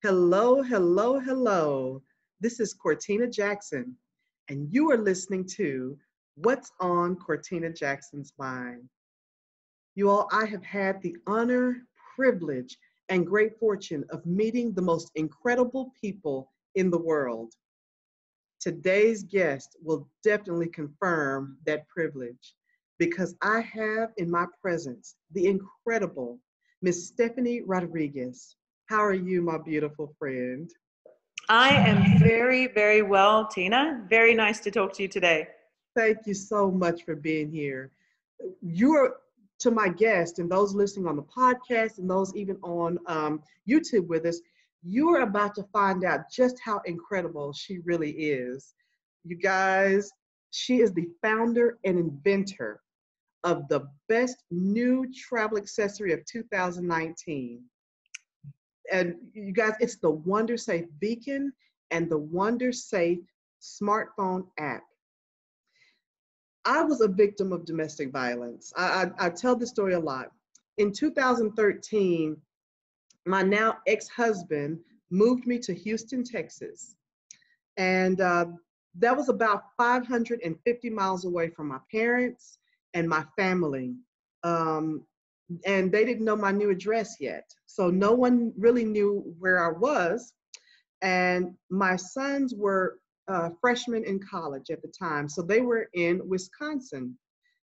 Hello, hello, hello. This is Cortina Jackson, and you are listening to What's on Cortina Jackson's Mind. You all, I have had the honor, privilege, and great fortune of meeting the most incredible people in the world. Today's guest will definitely confirm that privilege because I have in my presence the incredible Miss Stephenie Rodriguez. How are you, my beautiful friend? I am very, very well, Tina. Very nice to talk to you today. Thank you so much for being here. You are to my guests and those listening on the podcast and those even on YouTube with us. You are about to find out just how incredible she really is. You guys, she is the founder and inventor of the best new travel accessory of 2019. And you guys, it's the WanderSafe Beacon and the WanderSafe smartphone app. I was a victim of domestic violence. I tell this story a lot. In 2013, my now ex-husband moved me to Houston, Texas. And that was about 550 miles away from my parents and my family. And they didn't know my new address yet. So no one really knew where I was. And my sons were freshmen in college at the time. So they were in Wisconsin.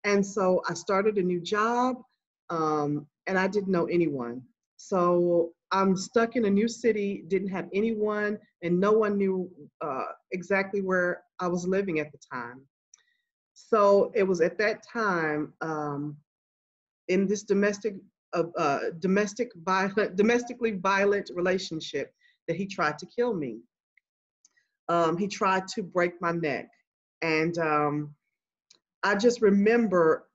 And so I started a new job and I didn't know anyone. So I'm stuck in a new city, didn't have anyone, and no one knew exactly where I was living at the time. So it was at that time in this domestically violent relationship that he tried to kill me. He tried to break my neck. And I just remember,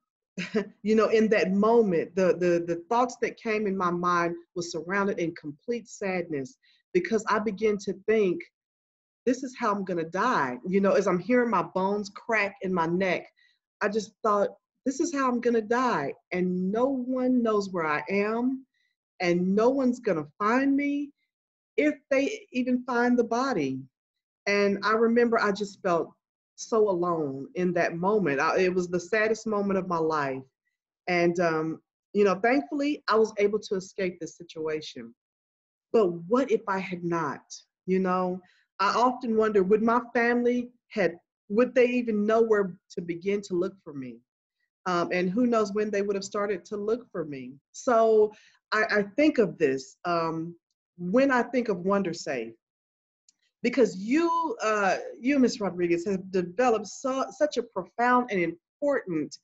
in that moment, the thoughts that came in my mind was surrounded in complete sadness because I began to think, this is how I'm gonna die. As I'm hearing my bones crack in my neck, I just thought, this is how I'm gonna die. And no one knows where I am, and no one's gonna find me if they even find the body. And I remember I just felt so alone in that moment. It was the saddest moment of my life. And, thankfully, I was able to escape this situation. But what if I had not? You know, I often wonder, would they even know where to begin to look for me? And who knows when they would have started to look for me. So I think of this when I think of WanderSafe, because you, Ms. Rodriguez, have developed such a profound and important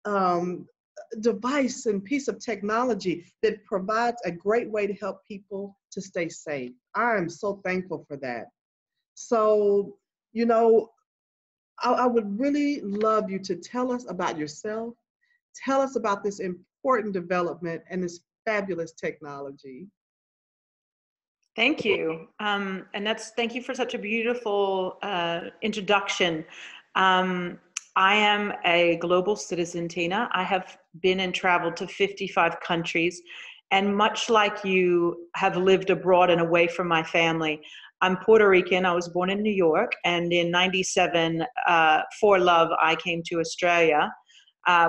um, device and piece of technology that provides a great way to help people to stay safe. I am so thankful for that. So, you know, I would really love you to tell us about yourself, tell us about this important development and this fabulous technology. Thank you. Thank you for such a beautiful introduction. I am a global citizen, Tina. I have been and traveled to 55 countries. And much like you have lived abroad and away from my family, I'm Puerto Rican. I was born in New York. And in 97, for love, I came to Australia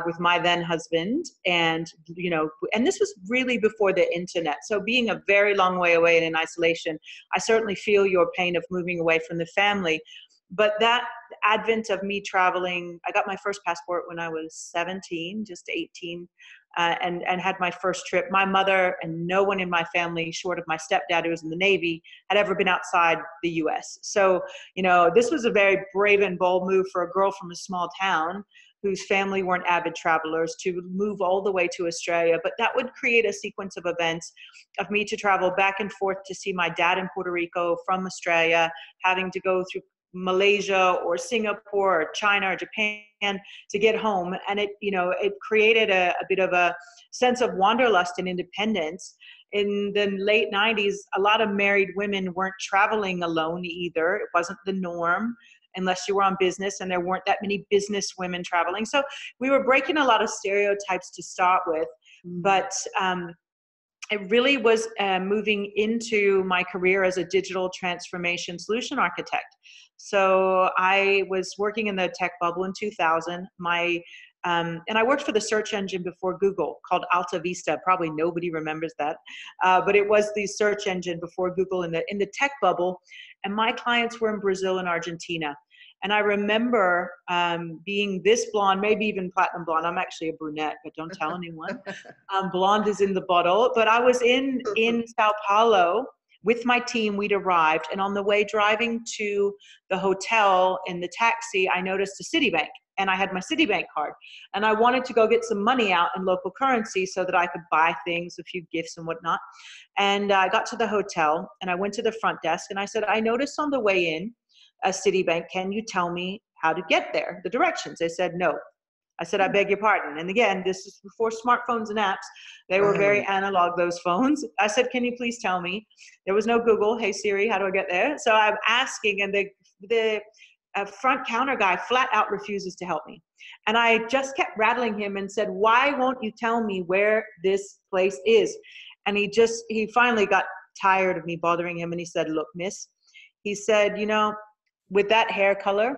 with my then husband. And this was really before the internet. So being a very long way away and in isolation, I certainly feel your pain of moving away from the family. But that advent of me traveling, I got my first passport when I was 17, just 18, and had my first trip. My mother and no one in my family, short of my stepdad who was in the Navy, had ever been outside the US. So, this was a very brave and bold move for a girl from a small town whose family weren't avid travelers to move all the way to Australia. But that would create a sequence of events of me to travel back and forth to see my dad in Puerto Rico from Australia, having to go through Malaysia or Singapore or China or Japan to get home. And it created a bit of a sense of wanderlust and independence. In the late 90s, a lot of married women weren't traveling alone either. It wasn't the norm unless you were on business, and there weren't that many business women traveling. So we were breaking a lot of stereotypes to start with. But it really was moving into my career as a digital transformation solution architect. So I was working in the tech bubble in 2000. And I worked for the search engine before Google called Alta Vista. Probably nobody remembers that, but it was the search engine before Google in the tech bubble. And my clients were in Brazil and Argentina. And I remember being this blonde, maybe even platinum blonde. I'm actually a brunette, but don't tell anyone. Blonde is in the bottle. But I was in Sao Paulo with my team. We'd arrived. And on the way driving to the hotel in the taxi, I noticed a Citibank. And I had my Citibank card. And I wanted to go get some money out in local currency so that I could buy things, a few gifts and whatnot. And I got to the hotel and I went to the front desk and I said, I noticed on the way in a Citibank, can you tell me how to get there, the directions? They said, no. I said, I beg your pardon. And again, this is before smartphones and apps. They were very analog, those phones. I said, can you please tell me? There was no Google. Hey, Siri, how do I get there? So I'm asking, and the front counter guy flat out refuses to help me. And I just kept rattling him and said, why won't you tell me where this place is? And he finally got tired of me bothering him. And he said, look, miss, he said, you know, with that hair color,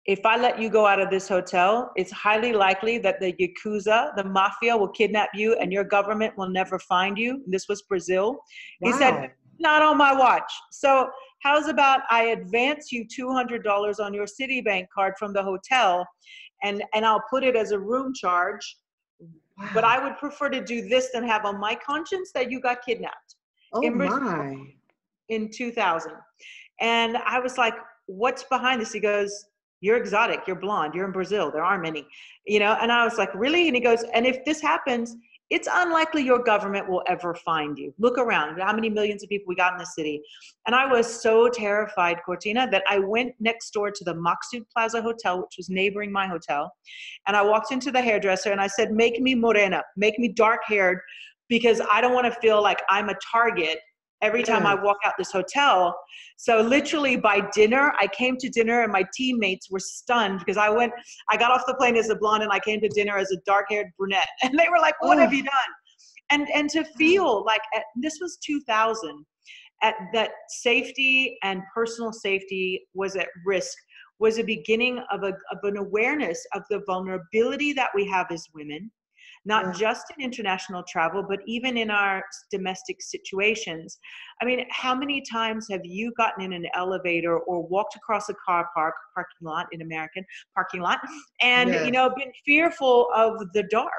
if I let you go out of this hotel, it's highly likely that the Yakuza, the mafia, will kidnap you and your government will never find you. This was Brazil. Wow. He said, not on my watch. So how's about I advance you $200 on your Citibank card from the hotel and I'll put it as a room charge. Wow. But I would prefer to do this than have on my conscience that you got kidnapped. Oh my. In 2000. And I was like, what's behind this? He goes, you're exotic, you're blonde, you're in Brazil, there aren't many, you know? And I was like, really? And he goes, and if this happens, it's unlikely your government will ever find you. Look around, how many millions of people we got in the city. And I was so terrified, Cortina, that I went next door to the Maksud Plaza Hotel, which was neighboring my hotel. And I walked into the hairdresser and I said, make me morena, make me dark haired, because I don't want to feel like I'm a target every time I walk out this hotel. So literally by dinner, I came to dinner and my teammates were stunned because I got off the plane as a blonde and I came to dinner as a dark-haired brunette. And they were like, what have you done? And to feel like, this was 2000, that safety and personal safety was at risk, was a beginning of an awareness of the vulnerability that we have as women, not just in international travel, but even in our domestic situations. I mean, how many times have you gotten in an elevator or walked across a parking lot in American parking lot, and you know, been fearful of the dark,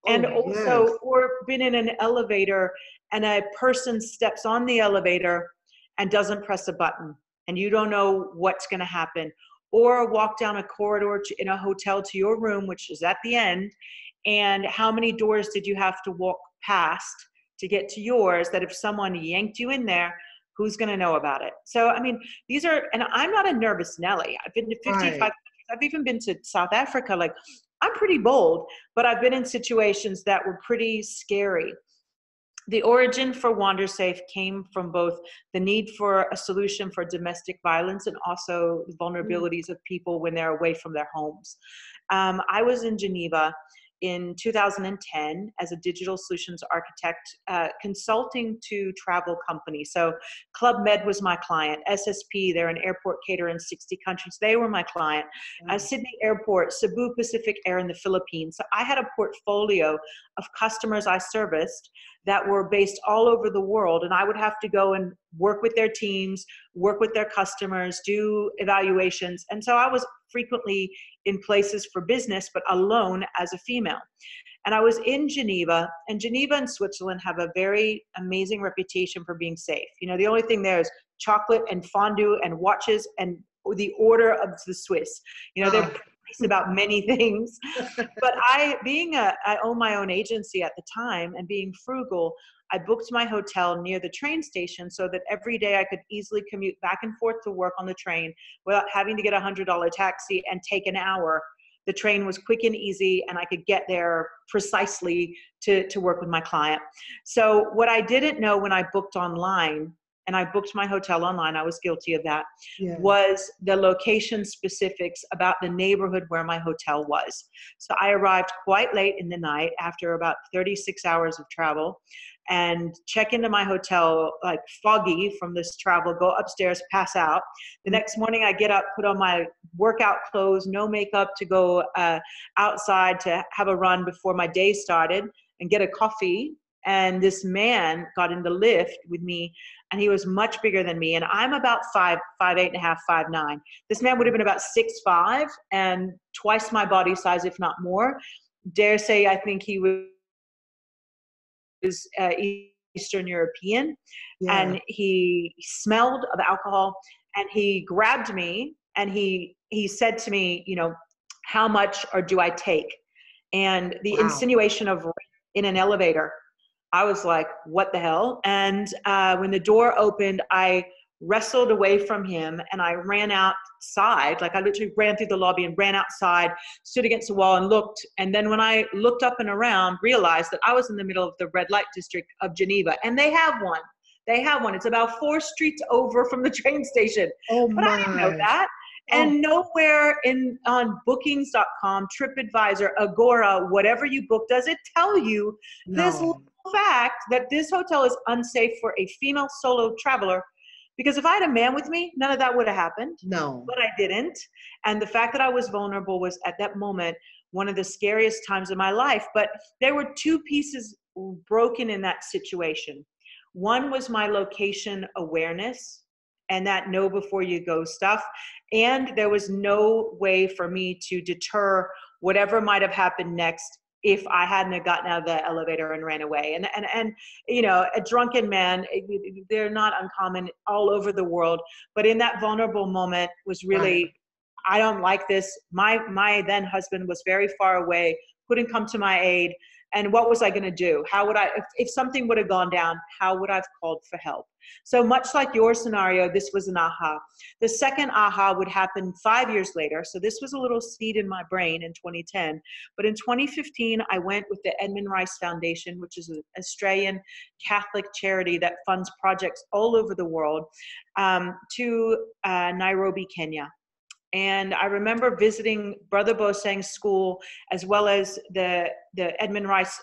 and also, or been in an elevator and a person steps on the elevator and doesn't press a button, and you don't know what's going to happen, or walk down a corridor in a hotel to your room, which is at the end. And how many doors did you have to walk past to get to yours, that if someone yanked you in there, who's going to know about it? So, I mean, these are, and I'm not a nervous Nelly. I've been to 55 countries. I've even been to South Africa. Like, I'm pretty bold, but I've been in situations that were pretty scary. The origin for WanderSafe came from both the need for a solution for domestic violence and also the vulnerabilities of people when they're away from their homes. I was in Geneva in 2010 as a digital solutions architect, consulting to travel companies. So Club Med was my client, SSP, they're an airport caterer in 60 countries. They were my client. Sydney Airport, Cebu Pacific Air in the Philippines. So I had a portfolio of customers I serviced that were based all over the world. And I would have to go and work with their teams, work with their customers, do evaluations. And so I was frequently in places for business, but alone as a female. And I was in Geneva, and Geneva and Switzerland have a very amazing reputation for being safe. You know, the only thing there is chocolate and fondue and watches and the order of the Swiss. You know, they're nice about many things. But I own my own agency at the time, and being frugal, I booked my hotel near the train station so that every day I could easily commute back and forth to work on the train without having to get a $100 taxi and take an hour. The train was quick and easy, and I could get there precisely to work with my client. So what I didn't know when I booked online, and I booked my hotel online, I was guilty of that, was the location specifics about the neighborhood where my hotel was. So I arrived quite late in the night after about 36 hours of travel. and check into my hotel, like foggy from this travel, go upstairs, pass out. The next morning I get up, put on my workout clothes, no makeup, to go outside to have a run before my day started and get a coffee. And this man got in the lift with me, and he was much bigger than me. And I'm about 5'8.5", 5'9". This man would have been about 6'5" and twice my body size, if not more. Dare say, I think he was Eastern European, and he smelled of alcohol, and he grabbed me and he said to me, you know, how much or do I take? And the insinuation of in an elevator, I was like, what the hell? And when the door opened, I wrestled away from him and I ran outside. Like I literally ran through the lobby and ran outside, stood against the wall and looked. And then when I looked up and around, realized that I was in the middle of the red light district of Geneva. And they have one. They have one. It's about 4 streets over from the train station. Oh, but I didn't know that. And nowhere on bookings.com, TripAdvisor, Agora, whatever you book, does it tell you this fact that this hotel is unsafe for a female solo traveler. Because if I had a man with me, none of that would have happened. No. But I didn't. And the fact that I was vulnerable was, at that moment, one of the scariest times of my life. But there were 2 pieces broken in that situation. One was my location awareness and that know before you go stuff. And there was no way for me to deter whatever might have happened next if I hadn't have gotten out of the elevator and ran away. And you know, a drunken man, they're not uncommon all over the world, but in that vulnerable moment was really, I don't like this. My then husband was very far away, couldn't come to my aid. And what was I going to do? How would I, if something would have gone down, how would I have called for help? So much like your scenario, this was an aha. The second aha would happen 5 years later. So this was a little seed in my brain in 2010. But in 2015, I went with the Edmund Rice Foundation, which is an Australian Catholic charity that funds projects all over the world, to Nairobi, Kenya. And I remember visiting Brother Bosang's school, as well as the Edmund Rice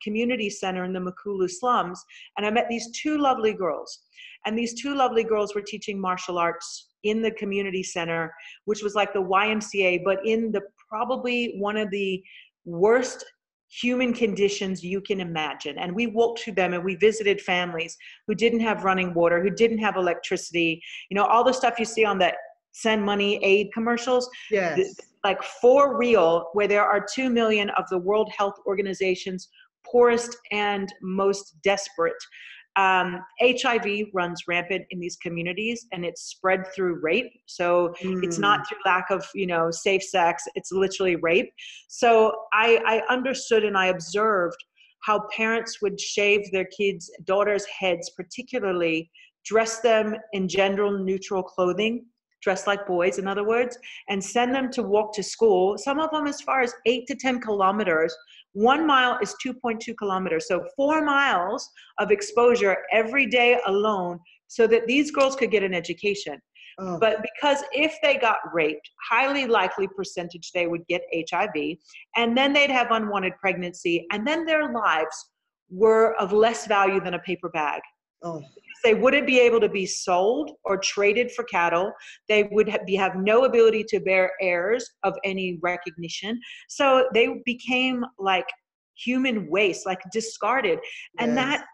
Community Center in the Makulu slums. And I met these 2 lovely girls. And these 2 lovely girls were teaching martial arts in the community center, which was like the YMCA, but in the probably one of the worst human conditions you can imagine. And we walked through them and we visited families who didn't have running water, who didn't have electricity, you know, all the stuff you see on the send money aid commercials. Yes. Like for real, where there are 2 million of the World Health Organization's poorest and most desperate. HIV runs rampant in these communities, and it's spread through rape. So it's not through lack of, you know, safe sex, it's literally rape. So I understood and I observed how parents would shave their kids' daughters' heads, particularly dress them in gender neutral clothing, dressed like boys, in other words, and send them to walk to school, some of them as far as 8 to 10 kilometers. 1 mile is 2.2 kilometers. So 4 miles of exposure every day alone so that these girls could get an education. But because if they got raped, highly likely percentage they would get HIV, and then they'd have unwanted pregnancy, and then their lives were of less value than a paper bag. They wouldn't be able to be sold or traded for cattle. They would have no ability to bear heirs of any recognition. So they became like human waste, like discarded. And that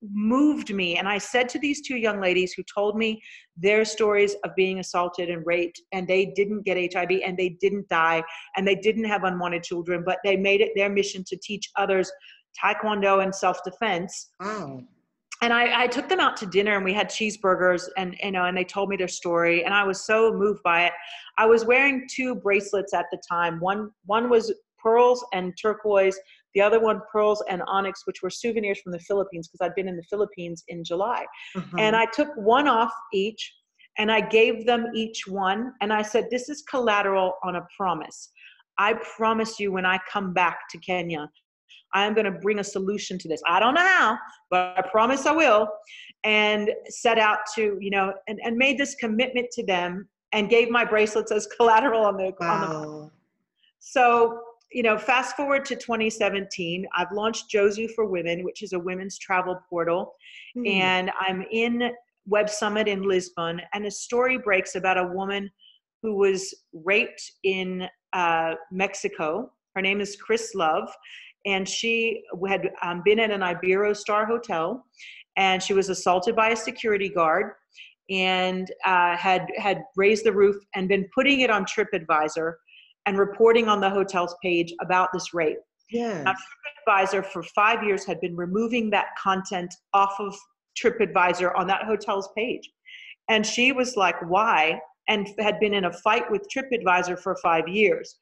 moved me. And I said to these 2 young ladies who told me their stories of being assaulted and raped, and they didn't get HIV and they didn't die and they didn't have unwanted children, but they made it their mission to teach others Taekwondo and self-defense. Wow. And I took them out to dinner and we had cheeseburgers and, you know, and they told me their story and I was so moved by it. I was wearing 2 bracelets at the time. One was pearls and turquoise, the other one pearls and onyx, which were souvenirs from the Philippines because I'd been in the Philippines in July. And I took one off each and I gave them each one. And I said, this is collateral on a promise. I promise you when I come back to Kenya, I am going to bring a solution to this. I don't know how, but I promise I will. And set out to, you know, and made this commitment to them and gave my bracelets as collateral on the. So fast forward to 2017, I've launched Jozu for Women, which is a women's travel portal. And I'm in Web Summit in Lisbon, and a story breaks about a woman who was raped in Mexico. Her name is Chris Love, and she had been at an Ibero-Star hotel, and she was assaulted by a security guard, and had raised the roof and been putting it on TripAdvisor and reporting on the hotel's page about this rape. Yes. Now, TripAdvisor for 5 years had been removing that content off of TripAdvisor on that hotel's page. And she was like, why? And had been in a fight with TripAdvisor for 5 years.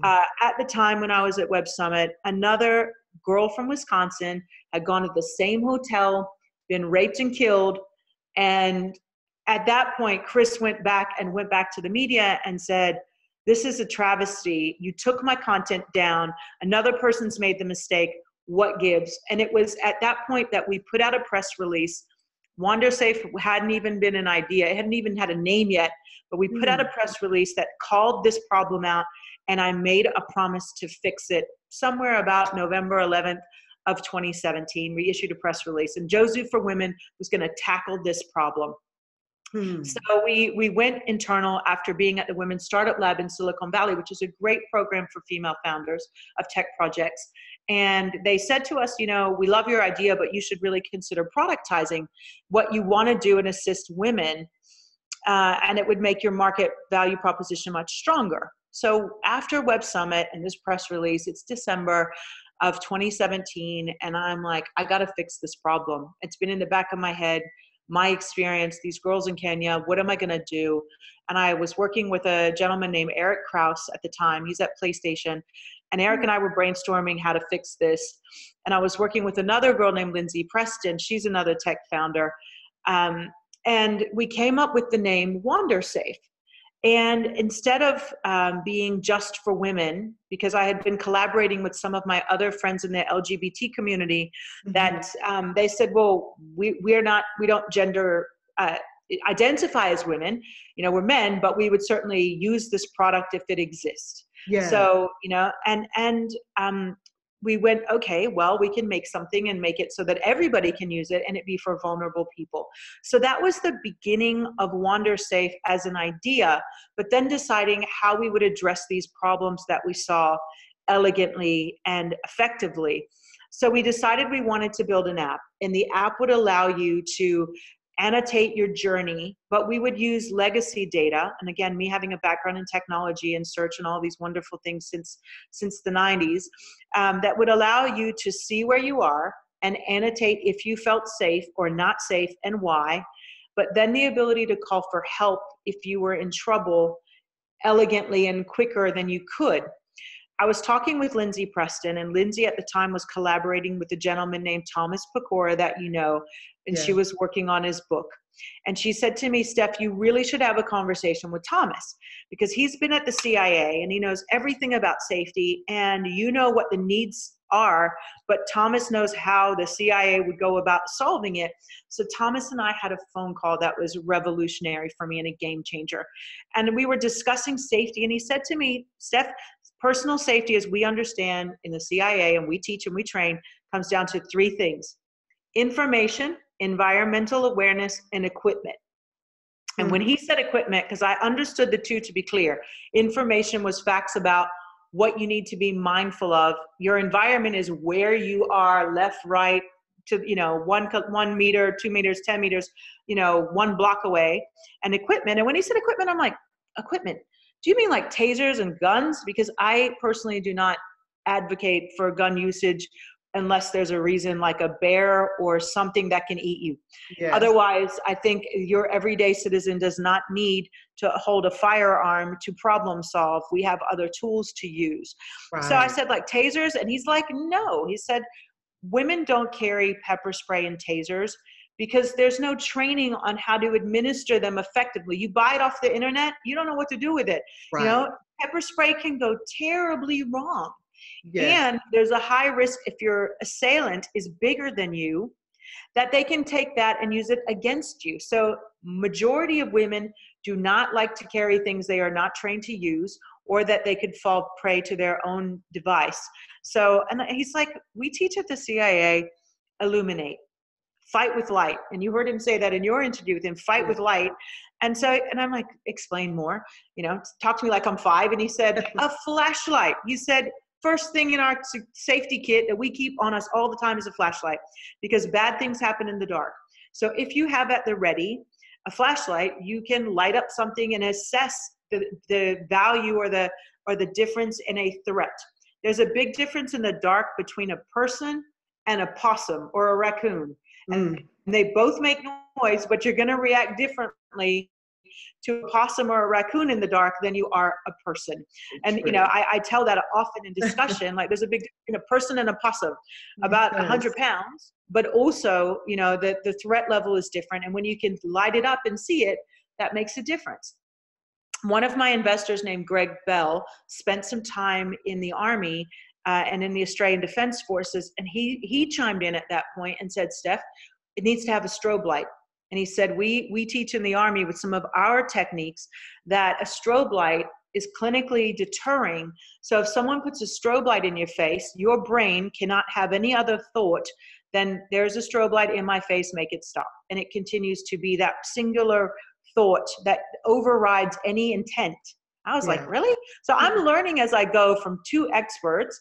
At the time when I was at Web Summit, another girl from Wisconsin had gone to the same hotel, been raped and killed. And at that point, Chris went back to the media and said, this is a travesty. You took my content down. Another person's made the mistake. What gives? And it was at that point that we put out a press release. WanderSafe hadn't even been an idea. It hadn't even had a name yet, but we put out a press release that called this problem out, and I made a promise to fix it somewhere about November 11th of 2017. We issued a press release, and Jozu for Women was going to tackle this problem. So we went internal after being at the Women's Startup Lab in Silicon Valley, which is a great program for female founders of tech projects. And they said to us, we love your idea, but you should really consider productizing what you want to do and assist women. And it would make your market value proposition much stronger. So after Web Summit and this press release, it's December of 2017. And I'm like, I got to fix this problem. It's been in the back of my head. My experience, these girls in Kenya, what am I going to do? And I was working with a gentleman named Eric Krause at the time. He's at PlayStation. And Eric and I were brainstorming how to fix this. And I was working with another girl named Lindsay Preston. She's another tech founder. And we came up with the name WanderSafe. And instead of being just for women, because I had been collaborating with some of my other friends in the LGBT community, that they said, well, we don't gender identify as women, we're men, but we would certainly use this product if it exists. Yeah. So, we went, okay, well, we can make something and make it so that everybody can use it and it be for vulnerable people. So that was the beginning of WanderSafe as an idea, but then deciding how we would address these problems that we saw elegantly and effectively. So we decided we wanted to build an app, and the app would allow you to annotate your journey, but we would use legacy data. And again, me having a background in technology and search and all these wonderful things since the 90s, that would allow you to see where you are and annotate if you felt safe or not safe and why, but then the ability to call for help if you were in trouble elegantly and quicker than you could. I was talking with Lindsay Preston, and Lindsay at the time was collaborating with a gentleman named Thomas Pecora that and she was working on his book. And she said to me, Steph, you really should have a conversation with Thomas, because he's been at the CIA and he knows everything about safety, and what the needs are, but Thomas knows how the CIA would go about solving it. So Thomas and I had a phone call that was revolutionary for me and a game changer. And we were discussing safety, and he said to me, Steph, personal safety, as we understand in the CIA, and we teach and we train, comes down to 3 things: information, environmental awareness, and equipment. And when he said equipment, because I understood the 2 to be clear, information was facts about what you need to be mindful of. Your environment is where you are, left, right, to 1 meter, 2 meters, 10 meters, 1 block away. And equipment. And when he said equipment, I'm like, equipment? Do you mean like tasers and guns? Because I personally do not advocate for gun usage unless there's a reason, like a bear or something that can eat you. Yes. Otherwise, I think your everyday citizen does not need to hold a firearm to problem solve. We have other tools to use. Right. So I said, like tasers? And he's like, no. He said, women don't carry pepper spray and tasers because there's no training on how to administer them effectively. You buy it off the internet, you don't know what to do with it. Right. Pepper spray can go terribly wrong. Yes. And there's a high risk, if your assailant is bigger than you, that they can take that and use it against you. So majority of women do not like to carry things they are not trained to use, or that they could fall prey to their own device. So, and he's like, we teach at the CIA, illuminate, fight with light. And you heard him say that in your interview with him, fight with light. And so, and I'm like, explain more, talk to me like I'm 5. And he said, a flashlight. He said, first thing in our safety kit that we keep on us all the time is a flashlight, because bad things happen in the dark. So if you have at the ready a flashlight, you can light up something and assess the value or the difference in a threat. There's a big difference in the dark between a person and a possum or a raccoon. And they both make noise, but you're going to react differently to a possum or a raccoon in the dark than you are a person. And, I tell that often in discussion, like there's a big difference between a person and a possum, about 100 pounds, but also, the threat level is different. And when you can light it up and see it, that makes a difference. One of my investors named Greg Bell spent some time in the Army and in the Australian Defense Forces. And he chimed in at that point and said, Steph, it needs to have a strobe light. And he said, we teach in the Army with some of our techniques that a strobe light is clinically deterring. So if someone puts a strobe light in your face, your brain cannot have any other thought than there's a strobe light in my face, make it stop. And it continues to be that singular thought that overrides any intent. I was like, really? So I'm learning as I go from 2 experts.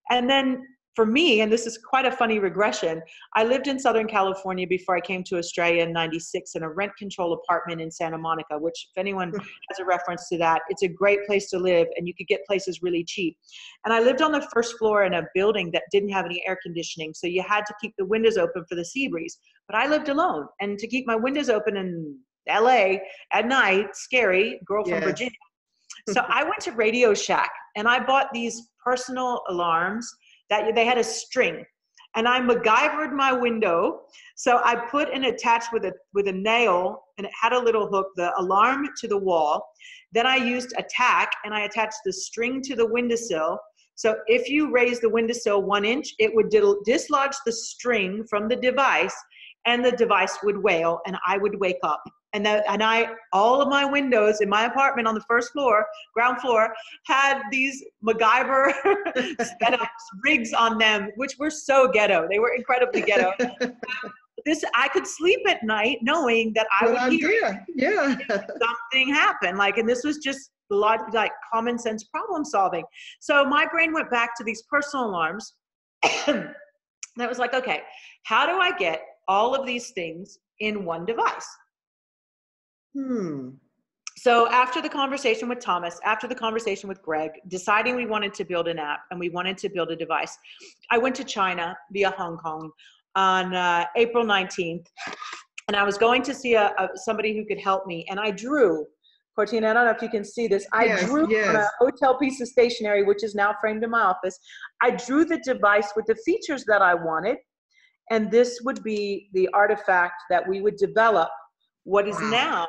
And then for me, and this is quite a funny regression, I lived in Southern California before I came to Australia in '96 in a rent control apartment in Santa Monica, which if anyone has a reference to that, it's a great place to live and you could get places really cheap. And I lived on the first floor in a building that didn't have any air conditioning. So you had to keep the windows open for the sea breeze. But I lived alone, and to keep my windows open in LA at night, scary, girl from Virginia. So I went to Radio Shack and I bought these personal alarms that they had a string, and I MacGyvered my window. So I put and attached with a nail, and it had a little hook, the alarm to the wall. Then I used a tack and I attached the string to the windowsill. So if you raise the windowsill 1 inch, it would dislodge the string from the device, and the device would wail and I would wake up. And all of my windows in my apartment on the first floor, ground floor, had these MacGyver setups, rigs on them, which were so ghetto. They were incredibly ghetto. I could sleep at night knowing that I would hear something happen. And this was just like common sense problem solving. So my brain went back to these personal alarms. And I was like, okay, how do I get all of these things in one device? So after the conversation with Thomas, after the conversation with Greg, deciding we wanted to build an app and we wanted to build a device, I went to China via Hong Kong on April 19th. And I was going to see somebody who could help me. And I drew, Cortina, I don't know if you can see this. I drew on a hotel piece of stationery, which is now framed in my office. I drew the device with the features that I wanted. And this would be the artifact that we would develop. What is now,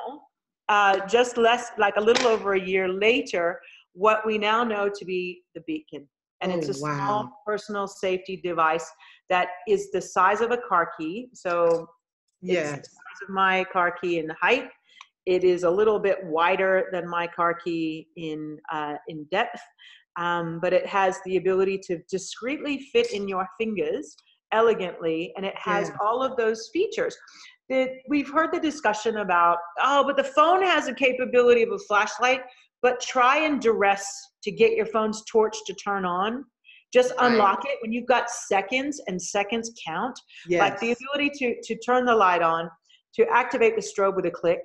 just like a little over a year later, what we now know to be the beacon. And it's a small personal safety device that is the size of a car key. So it's the size of my car key in height. It is a little bit wider than my car key in depth, but it has the ability to discreetly fit in your fingers elegantly, and it has all of those features. We've heard the discussion about, but the phone has a capability of a flashlight, but try and duress to get your phone's torch to turn on. Just unlock it when you've got seconds, and seconds count. Like the ability to turn the light on, to activate the strobe with a click,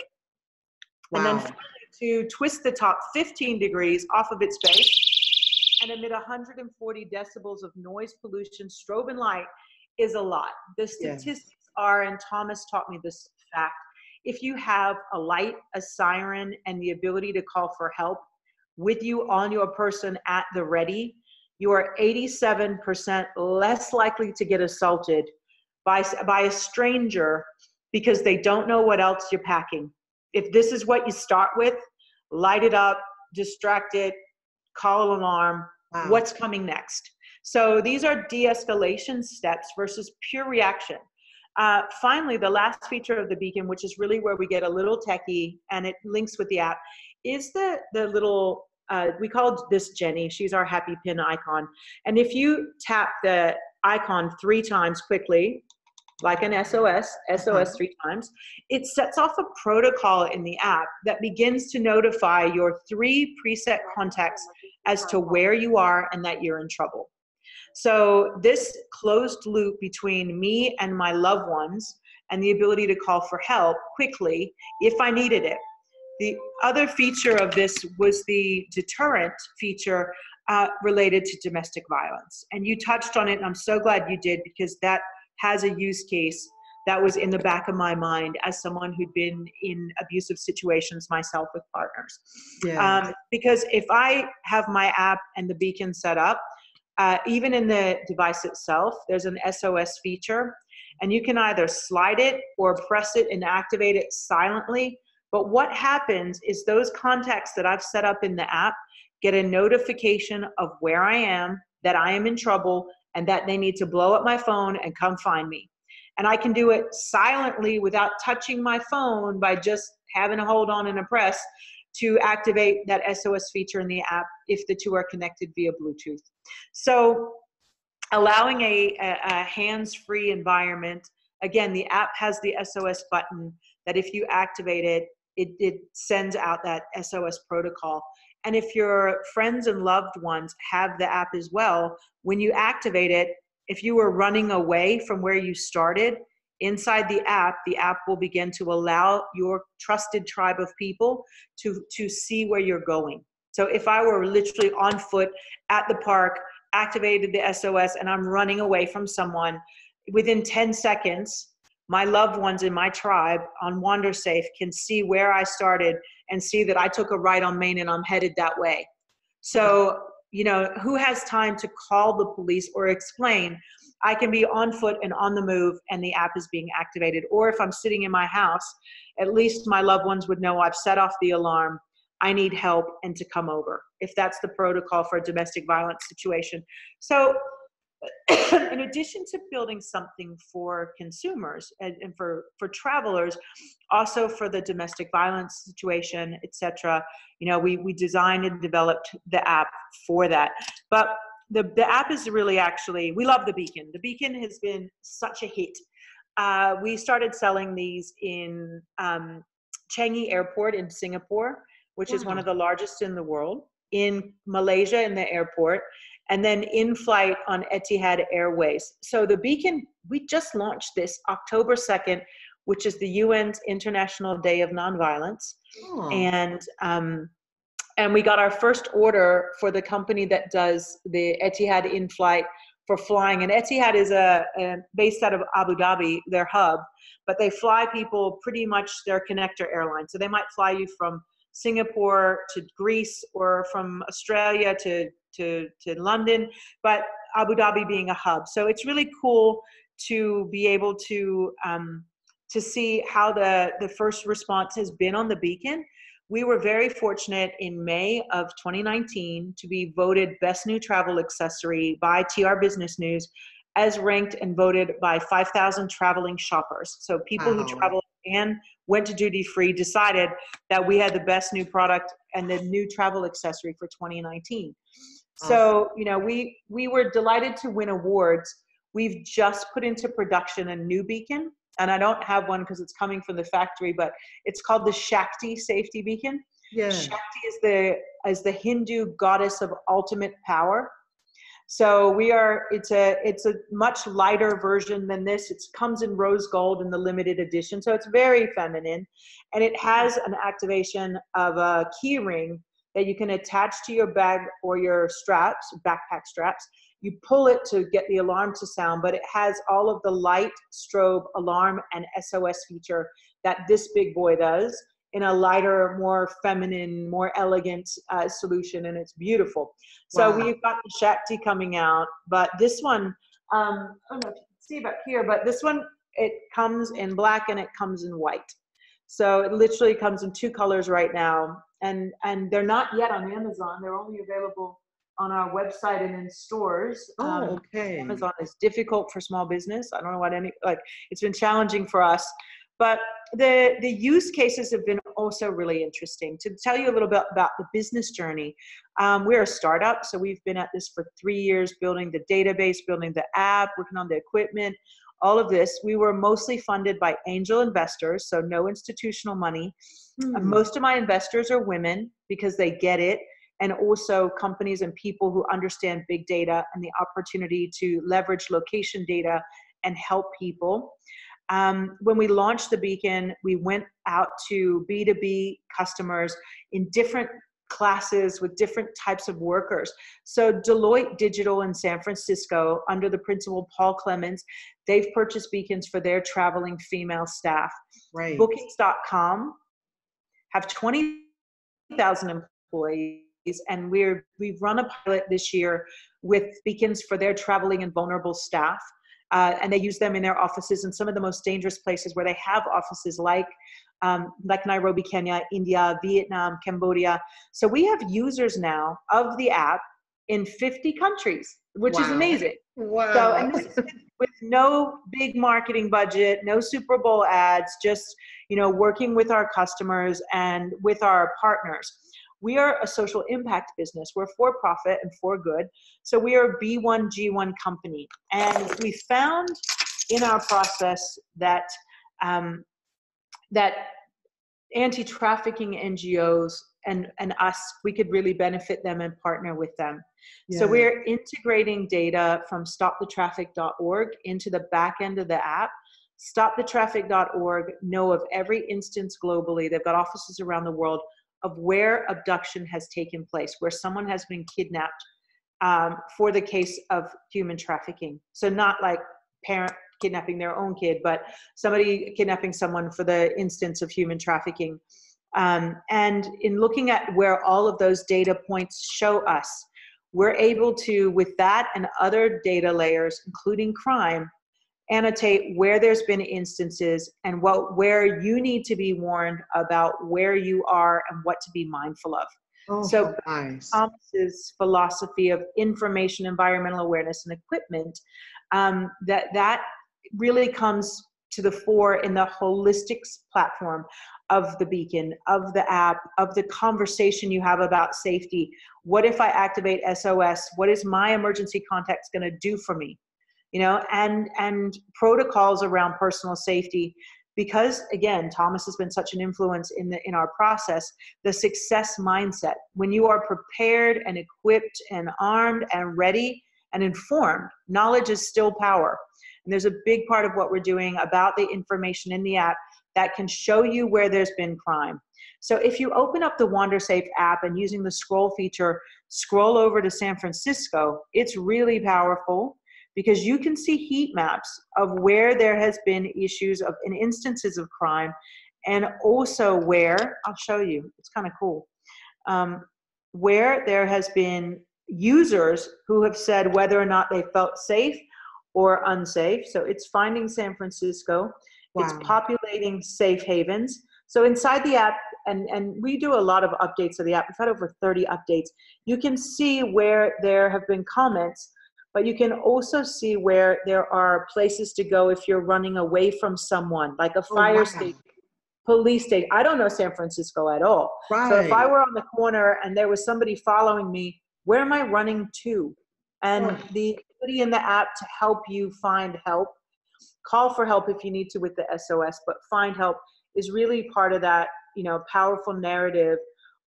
and then finally to twist the top 15 degrees off of its base and emit 140 decibels of noise pollution. Strobe and light is a lot. The statistics are, and Thomas taught me this fact, if you have a light, a siren, and the ability to call for help with you on your person at the ready, you are 87% less likely to get assaulted by a stranger because they don't know what else you're packing. If this is what you start with, light it up, distract it, call an alarm, what's coming next? So these are de-escalation steps versus pure reaction. Finally, the last feature of the beacon, which is really where we get a little techie and it links with the app, is the little we called this Jenny. She's our happy pin icon. And if you tap the icon 3 times quickly, like an SOS 3 times, it sets off a protocol in the app that begins to notify your 3 preset contacts as to where you are and that you're in trouble. So this closed loop between me and my loved ones and the ability to call for help quickly if I needed it. The other feature of this was the deterrent feature related to domestic violence. And you touched on it, and I'm so glad you did, because that has a use case that was in the back of my mind as someone who'd been in abusive situations myself with partners. Yeah. Because if I have my app and the beacon set up, even in the device itself, there's an SOS feature, and you can either slide it or press it and activate it silently. But what happens is those contacts that I've set up in the app get a notification of where I am, that I am in trouble, and that they need to blow up my phone and come find me. And I can do it silently without touching my phone by just having a hold on and a press to activate that SOS feature in the app if the 2 are connected via Bluetooth. So allowing a hands-free environment. Again, the app has the SOS button that if you activate it, it sends out that SOS protocol. And if your friends and loved ones have the app as well, when you activate it, if you were running away from where you started, inside the app will begin to allow your trusted tribe of people to see where you're going. So if I were literally on foot at the park, activated the SOS, and I'm running away from someone, within 10 seconds, my loved ones in my tribe on WanderSafe can see where I started and see that I took a right on Main and I'm headed that way. So, you know, who has time to call the police or explain? I can be on foot and on the move, and the app is being activated. Or if I'm sitting in my house, at least my loved ones would know I've set off the alarm. I need help, and to come over, if that's the protocol for a domestic violence situation. So in addition to building something for consumers and for travelers, also for the domestic violence situation, etc., you know, we designed and developed the app for that. But the app is really, actually, we love the beacon. The beacon has been such a hit. We started selling these in Changi Airport in Singapore, which is one of the largest in the world, in Malaysia in the airport, and then in flight on Etihad Airways. So the beacon, we just launched this October 2nd, which is the UN's International Day of Nonviolence. And we got our first order for the company that does the Etihad in-flight for flying. And Etihad is based out of Abu Dhabi, their hub, but they fly people pretty much their connector airline. So they might fly you from Singapore to Greece, or from Australia to London, but Abu Dhabi being a hub. So it's really cool to be able to see how the first response has been on the beacon. We were very fortunate in May of 2019 to be voted Best New Travel Accessory by TR Business News, as ranked and voted by 5,000 traveling shoppers. So people who travel and went to duty free decided that we had the best new product and the new travel accessory for 2019. So, you know, we were delighted to win awards. We've just put into production a new beacon, and I don't have one because it's coming from the factory, but it's called the Shakti Safety Beacon. Yeah. Shakti is the Hindu goddess of ultimate power. So it's a much lighter version than this. It comes in rose gold in the limited edition. So it's very feminine, and it has an activation of a key ring that you can attach to your bag or your straps, backpack straps. You pull it to get the alarm to sound, but it has all of the light, strobe, alarm, and SOS feature that this big boy does in a lighter, more feminine, more elegant solution, and it's beautiful. So we've got the Shakti coming out, but this one, I don't know if you can see back here, but this one, it comes in black and it comes in white. So it literally comes in 2 colors right now, and they're not yet on Amazon. They're only available on our website and in stores. Amazon is difficult for small business. I don't know what it's been challenging for us. But the use cases have been also really interesting. To tell you a little bit about the business journey, we're a startup, so we've been at this for 3 years, building the database, building the app, working on the equipment, all of this. We were mostly funded by angel investors, so no institutional money. Most of my investors are women because they get it, and also companies and people who understand big data and the opportunity to leverage location data and help people. When we launched the Beacon, we went out to B2B customers in different classes with different types of workers. So Deloitte Digital in San Francisco, under the principal Paul Clemens, they've purchased beacons for their traveling female staff. Right. Bookings.com have 20,000 employees, and we've run a pilot this year with beacons for their traveling and vulnerable staff. And they use them in their offices in some of the most dangerous places where they have offices, like Nairobi, Kenya, India, Vietnam, Cambodia. So we have users now of the app in 50 countries, which is amazing. Wow. So, and this is with no big marketing budget, no Super Bowl ads, just, working with our customers and with our partners. We are a social impact business. We're for profit and for good. So we are a B1G1 company. And we found in our process that that anti-trafficking NGOs and us, we could really benefit them and partner with them. Yeah. So we're integrating data from stopthetraffic.org into the back end of the app. Stopthetraffic.org know of every instance globally. They've got offices around the world of where abduction has taken place, where someone has been kidnapped for the case of human trafficking. So not like parent kidnapping their own kid, but somebody kidnapping someone for the instance of human trafficking. And in looking at where all of those data points show us, we're able to, with that and other data layers, including crime, annotate where there's been instances and where you need to be warned about where you are and what to be mindful of. Oh, so nice. Thomas's philosophy of information, environmental awareness, and equipment, that really comes to the fore in the holistic platform of the Beacon, of the app, of the conversation you have about safety. What if I activate SOS? What is my emergency contact going to do for me? And protocols around personal safety, because again, Thomas has been such an influence in our process, the success mindset. When you are prepared and equipped and armed and ready and informed, knowledge is still power. And there's a big part of what we're doing about the information in the app that can show you where there's been crime. So if you open up the WanderSafe app and using the scroll feature, scroll over to San Francisco, it's really powerful, because you can see heat maps of where there has been issues of and instances of crime, and also where, I'll show you, it's kind of cool, where there has been users who have said whether or not they felt safe or unsafe. So it's finding San Francisco. Wow. It's populating safe havens. So inside the app, and we do a lot of updates of the app. We've had over 30 updates. You can see where there have been comments, but you can also see where there are places to go if you're running away from someone, like a fire station, police station. I don't know San Francisco at all. Right. So if I were on the corner and there was somebody following me, where am I running to? And the ability in the app to help you find help, call for help if you need to with the SOS, but find help is really part of that, powerful narrative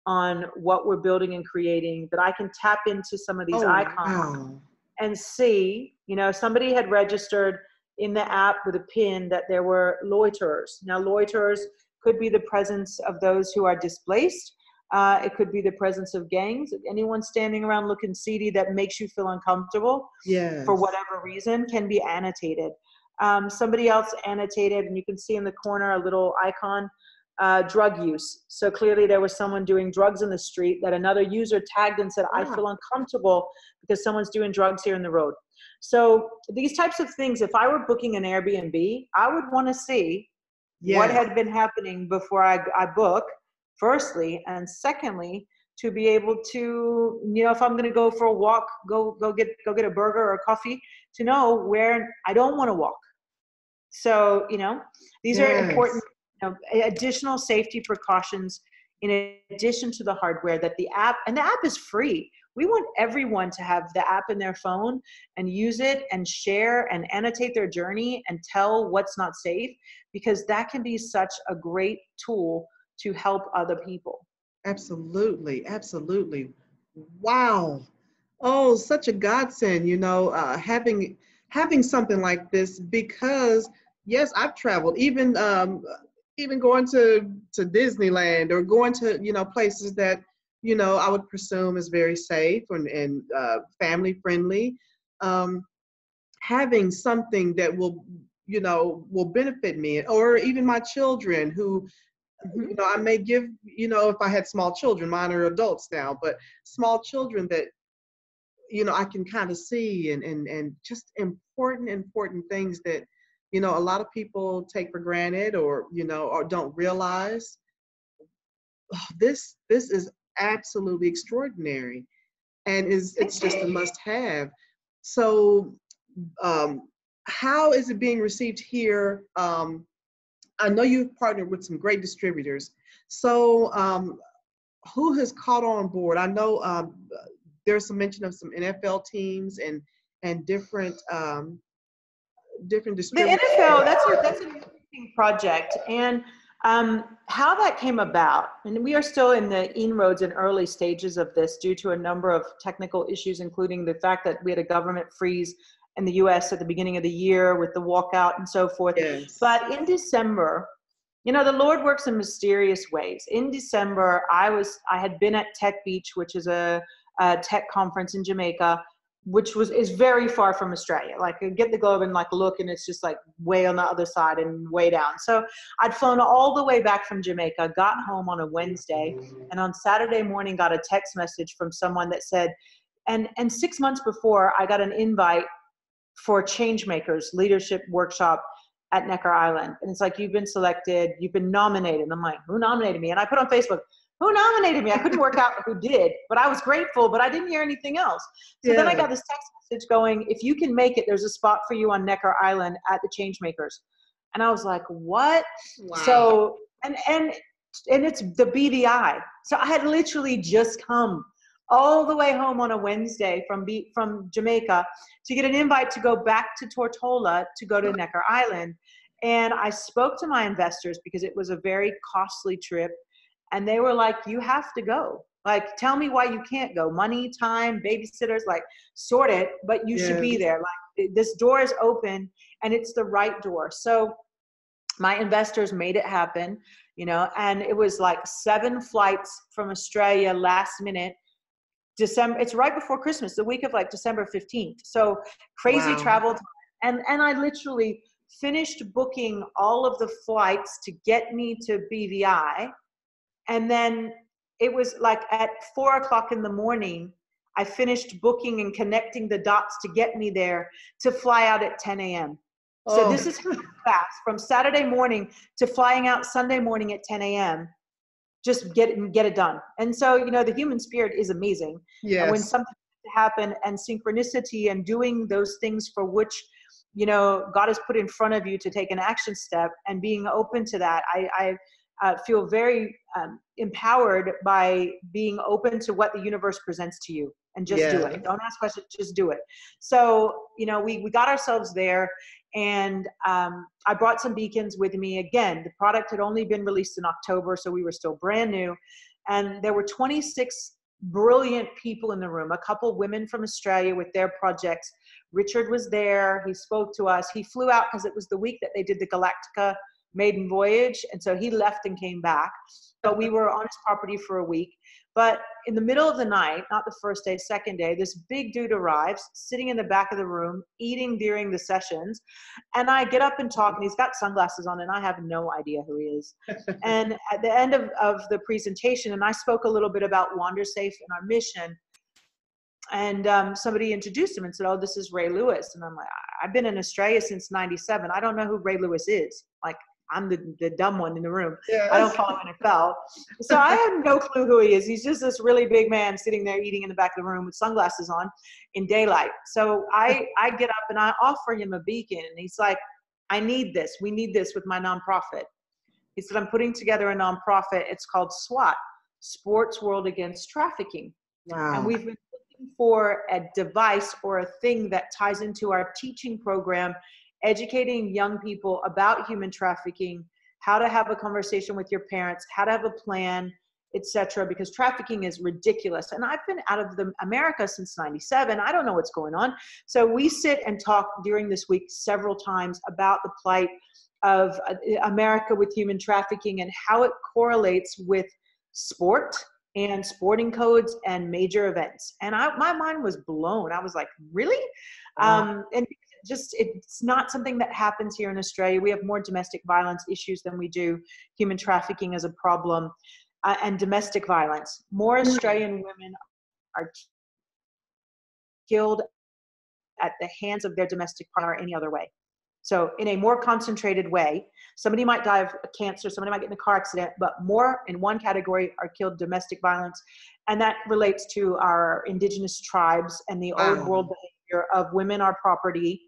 on what we're building and creating, that I can tap into some of these icons. Wow. And see, somebody had registered in the app with a pin that there were loiterers. Now, loiterers could be the presence of those who are displaced. It could be the presence of gangs. Anyone standing around looking seedy that makes you feel uncomfortable, for whatever reason, can be annotated. Somebody else annotated, and you can see in the corner a little icon, drug use. So clearly there was someone doing drugs in the street that another user tagged and said, I feel uncomfortable because someone's doing drugs here in the road. So these types of things, if I were booking an Airbnb, I would want to see what had been happening before I book, firstly, and secondly, to be able to, if I'm going to go for a walk, go get a burger or a coffee, to know where I don't want to walk. So, these are important additional safety precautions in addition to the hardware that the app is free. We want everyone to have the app in their phone and use it and share and annotate their journey and tell what's not safe, because that can be such a great tool to help other people. Absolutely, absolutely. Wow. Oh, such a godsend, having something like this, because yes, I've traveled, even going to Disneyland, or going to, places that, I would presume is very safe and family friendly. Um, Having something that will benefit me, or even my children, who, I may give, if I had small children, mine are adults now, but small children that, I can kind of see, and just important things that, a lot of people take for granted, or, or don't realize. Oh, this is absolutely extraordinary, and it's just a must have. So, um, how is it being received here? I know you've partnered with some great distributors. So, who has caught on board? I know there's some mention of some NFL teams and different The distributors. NFL, that's an interesting project. And how that came about, and we are still in the inroads and early stages of this due to a number of technical issues, including the fact that we had a government freeze in the US at the beginning of the year with the walkout and so forth. Yes. But in December, the Lord works in mysterious ways. In December, I had been at Tech Beach, which is a tech conference in Jamaica, which is very far from Australia. Like, you get the globe and look, and it's just way on the other side and way down. So I'd flown all the way back from Jamaica, got home on a Wednesday, and on Saturday morning got a text message from someone that said, and 6 months before, I got an invite for Changemakers Leadership Workshop at Necker Island. And it's you've been selected, you've been nominated. And I'm like, who nominated me? And I put on Facebook, who nominated me? I couldn't work out who did, but I was grateful, but I didn't hear anything else. So then I got this text message going, if you can make it, there's a spot for you on Necker Island at the Changemakers. And I was like, what? Wow. So, and it's the BVI. So I had literally just come all the way home on a Wednesday from Jamaica to get an invite to go back to Tortola to go to Necker Island. And I spoke to my investors because it was a very costly trip. And they were like, you have to go. Tell me why you can't go. Money, time, babysitters, sort it, but you should be there. This door is open, and it's the right door. So my investors made it happen, and it was 7 flights from Australia last minute. December, it's right before Christmas, the week of December 15th. So crazy travel time. And I literally finished booking all of the flights to get me to BVI. And then it was at 4:00 in the morning, I finished booking and connecting the dots to get me there to fly out at 10 a.m. So this is how fast, from Saturday morning to flying out Sunday morning at 10 a.m. Just get it done. And so, the human spirit is amazing. Yes. And when something happens, and synchronicity, and doing those things for which, God has put in front of you to take an action step, and being open to that, I feel very empowered by being open to what the universe presents to you, and just do it. Don't ask questions, just do it. So, we got ourselves there, and I brought some beacons with me. Again, the product had only been released in October, so we were still brand new. And there were 26 brilliant people in the room, a couple women from Australia with their projects. Richard was there. He spoke to us. He flew out because it was the week that they did the Galactica maiden voyage, and so he left and came back, but we were on his property for a week. But in the middle of the night, not the first day, second day, this big dude arrives, sitting in the back of the room, eating during the sessions, and I get up and talk, and he's got sunglasses on, and I have no idea who he is. And at the end of the presentation, and I spoke a little bit about WanderSafe and our mission, and somebody introduced him and said, oh, this is Ray Lewis. And I'm like, I've been in Australia since 97. I don't know who Ray Lewis is. I'm the dumb one in the room. Yes. I don't follow NFL. So I have no clue who he is. He's just this really big man sitting there eating in the back of the room with sunglasses on in daylight. So I get up and I offer him a beacon, and he's like, I need this. We need this with my nonprofit. He said, I'm putting together a nonprofit. It's called SWAT, Sports World Against Trafficking. And Wow. we've been looking for a device or a thing that ties into our teaching program, educating young people about human trafficking, how to have a conversation with your parents, how to have a plan, etc. Because trafficking is ridiculous. And I've been out of America since '97. I don't know what's going on. So we sit and talk during this week several times about the plight of America with human trafficking and how it correlates with sport and sporting codes and major events. And my mind was blown. I was like, really? Wow. And just, it's not something that happens here in Australia. We have more domestic violence issues than we do human trafficking as a problem, and domestic violence. More Australian women are killed at the hands of their domestic partner any other way. So in a more concentrated way, somebody might die of cancer, somebody might get in a car accident, but more in one category are killed domestic violence. And that relates to our indigenous tribes and the old Wow. world behavior of women are property.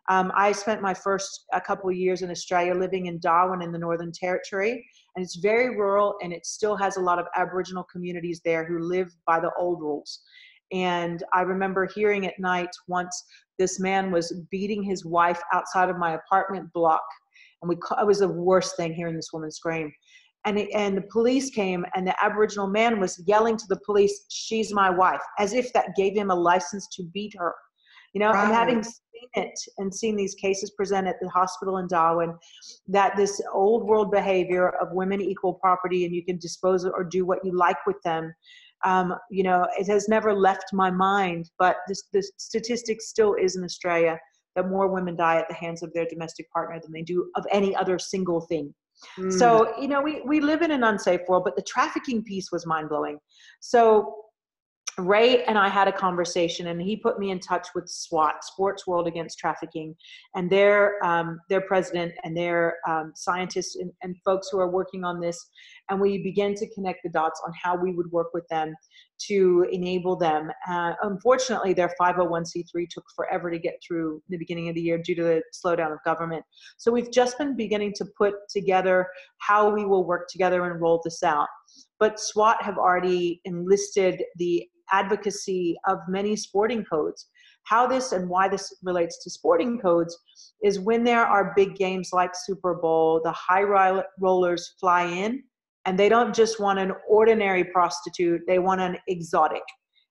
I spent my first a couple of years in Australia living in Darwin in the Northern Territory, and it's very rural and it still has a lot of Aboriginal communities there who live by the old rules. And I remember hearing at night once this man was beating his wife outside of my apartment block. And it was the worst thing, hearing this woman scream. And the police came, and the Aboriginal man was yelling to the police, "She's my wife," as if that gave him a license to beat her. You know, and Right. having seen it and seen these cases present at the hospital in Darwin, that this old world behavior of women equal property and you can dispose or do what you like with them, you know, it has never left my mind. But this statistic still is in Australia that more women die at the hands of their domestic partner than they do of any other single thing. Mm. So, you know, we live in an unsafe world, but the trafficking piece was mind blowing. So Ray and I had a conversation, and he put me in touch with SWAT, Sports World Against Trafficking, and their president and their scientists and folks who are working on this. And we began to connect the dots on how we would work with them to enable them. Unfortunately, their 501c3 took forever to get through the beginning of the year due to the slowdown of government. So we've just been beginning to put together how we will work together and roll this out. But SWAT have already enlisted the advocacy of many sporting codes. How this and why this relates to sporting codes is when there are big games like Super Bowl, the high rollers fly in, and they don't just want an ordinary prostitute, they want an exotic.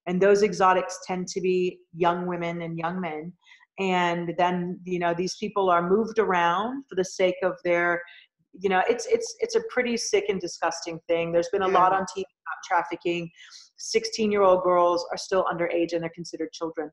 And those exotics tend to be young women and young men. And then, you know, these people are moved around for the sake of their, you know, it's a pretty sick and disgusting thing. There's been a lot Yeah. on TV about trafficking. 16-year-old girls are still underage and they're considered children.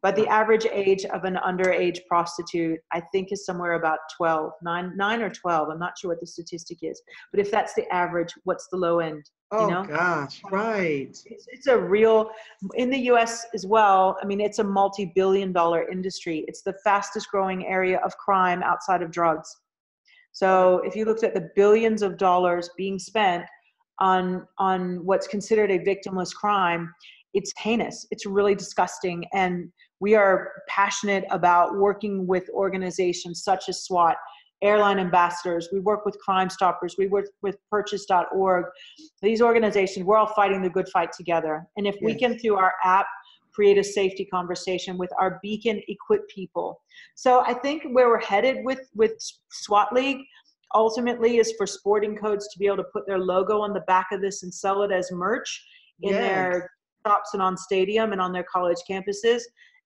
But the average age of an underage prostitute, I think, is somewhere about 12, 9 or 12. I'm not sure what the statistic is. But if that's the average, what's the low end? You Oh know? gosh. Right. It's a real, in the US as well, I mean, it's a multi-billion-dollar industry. It's the fastest growing area of crime outside of drugs. So if you looked at the billions of dollars being spent on what's considered a victimless crime, it's heinous. It's really disgusting. And we are passionate about working with organizations such as SWAT, airline ambassadors. We work with Crime Stoppers. We work with purchase.org. These organizations, we're all fighting the good fight together. And if we Yes. can, through our app, create a safety conversation with our Beacon equipped people. So I think where we're headed with SWAT League ultimately is for sporting codes to be able to put their logo on the back of this and sell it as merch in Yes. their shops and on stadium and on their college campuses,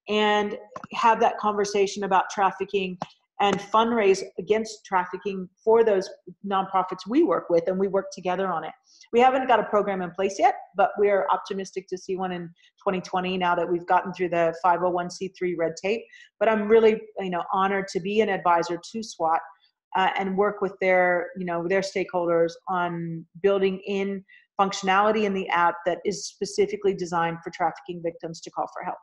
and have that conversation about trafficking and fundraise against trafficking for those nonprofits we work with, and we work together on it. We haven't got a program in place yet, but we're optimistic to see one in 2020 now that we've gotten through the 501c3 red tape. But I'm really, you know, honored to be an advisor to SWAT and work with their, you know, their stakeholders on building in functionality in the app that is specifically designed for trafficking victims to call for help.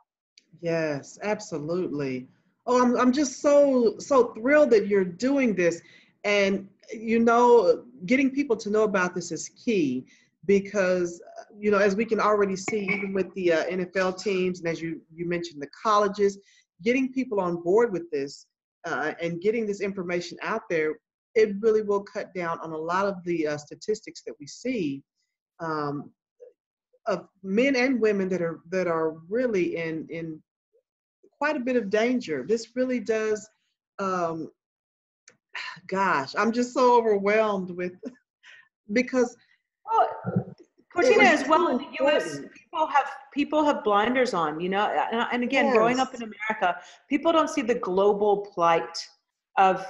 Yes, absolutely. Oh, I'm just so thrilled that you're doing this. And you know, getting people to know about this is key because you know, as we can already see, even with the NFL teams, and as you mentioned, the colleges, getting people on board with this and getting this information out there it really will cut down on a lot of the statistics that we see, of men and women that are really in quite a bit of danger. This really does. Um, Gosh, I'm just so overwhelmed with because Well, it Cortina, is as well so in the U.S., important. people have blinders on, you know, and again, growing up in Yes, America, people don't see the global plight of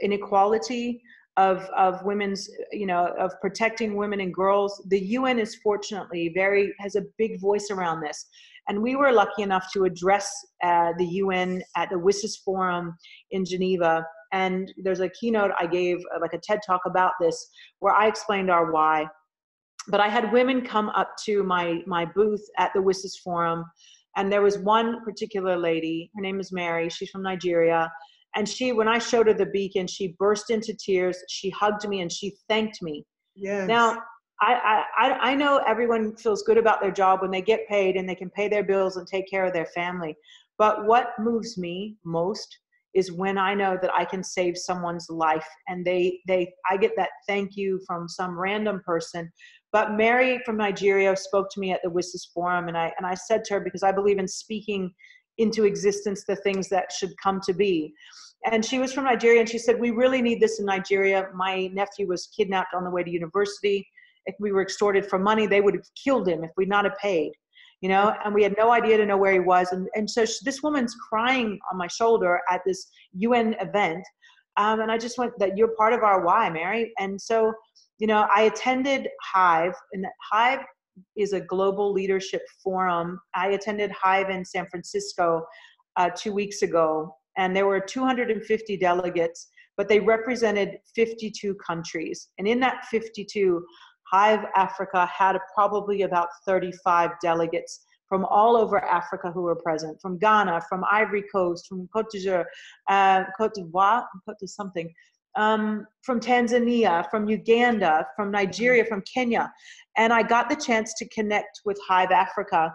inequality, of women's, you know, of protecting women and girls. The UN is fortunately has a big voice around this, and we were lucky enough to address the UN at the WSIS Forum in Geneva. And there's a keynote I gave, like a TED talk about this, where I explained our why. But I had women come up to my booth at the WSIS Forum, and there was one particular lady, her name is Mary, she's from Nigeria, and when I showed her the beacon, she burst into tears, she hugged me, and she thanked me. yes, Now, I know everyone feels good about their job when they get paid and they can pay their bills and take care of their family. But what moves me most is when I know that I can save someone's life, and I get that thank you from some random person. But Mary from Nigeria spoke to me at the WSIS Forum, and I said to her, because I believe in speaking into existence the things that should come to be. And she was from Nigeria, and she said, we really need this in Nigeria. My nephew was kidnapped on the way to university. If we were extorted for money, they would have killed him if we'd not have paid, you know, and we had no idea to know where he was. And so this woman's crying on my shoulder at this UN event. And I just went, that you're part of our why, Mary. And so, you know, I attended Hive, and Hive is a global leadership forum. I attended Hive in San Francisco 2 weeks ago, and there were 250 delegates, but they represented 52 countries. And in that 52, Hive Africa had probably about 35 delegates from all over Africa who were present, from Ghana, from Ivory Coast, from Cote d'Ivoire, from Tanzania, from Uganda, from Nigeria, from Kenya. And I got the chance to connect with Hive Africa.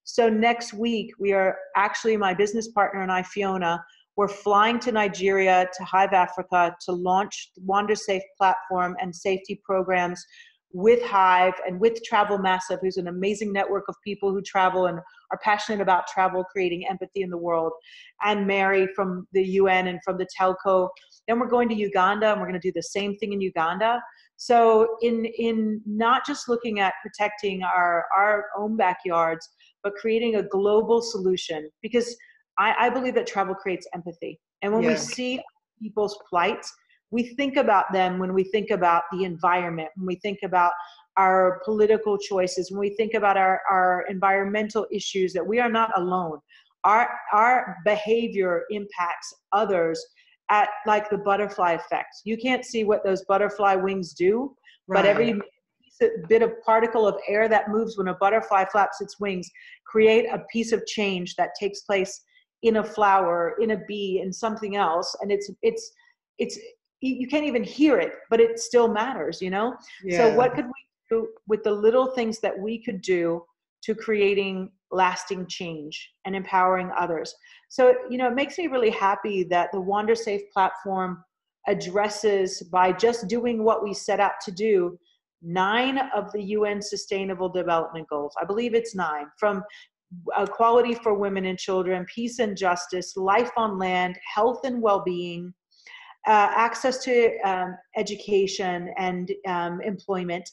So next week, we are actually, my business partner and I, Fiona, we're flying to Nigeria, to Hive Africa, to launch the WanderSafe platform and safety programs with Hive and with Travel Massive, who's an amazing network of people who travel and are passionate about travel, creating empathy in the world, and Mary from the UN and from the telco. Then we're going to Uganda, and we're going to do the same thing in Uganda. So in not just looking at protecting our own backyards, but creating a global solution, because I believe that travel creates empathy. And when we yes, see people's plight, we think about them when we think about the environment, when we think about our political choices, when we think about our environmental issues, that we are not alone. Our behavior impacts others at like the butterfly effect. You can't see what those butterfly wings do, but every bit of particle of air that moves when a butterfly flaps its wings create a piece of change that takes place in a flower, in a bee, in something else. And it's you can't even hear it, but it still matters, you know? So yeah, what could we do with the little things that we could do to creating lasting change and empowering others? So, you know, it makes me really happy that the WanderSafe platform addresses, by just doing what we set out to do, 9 of the UN Sustainable Development Goals. I believe it's 9, from equality for women and children, peace and justice, life on land, health and well-being, access to education and employment.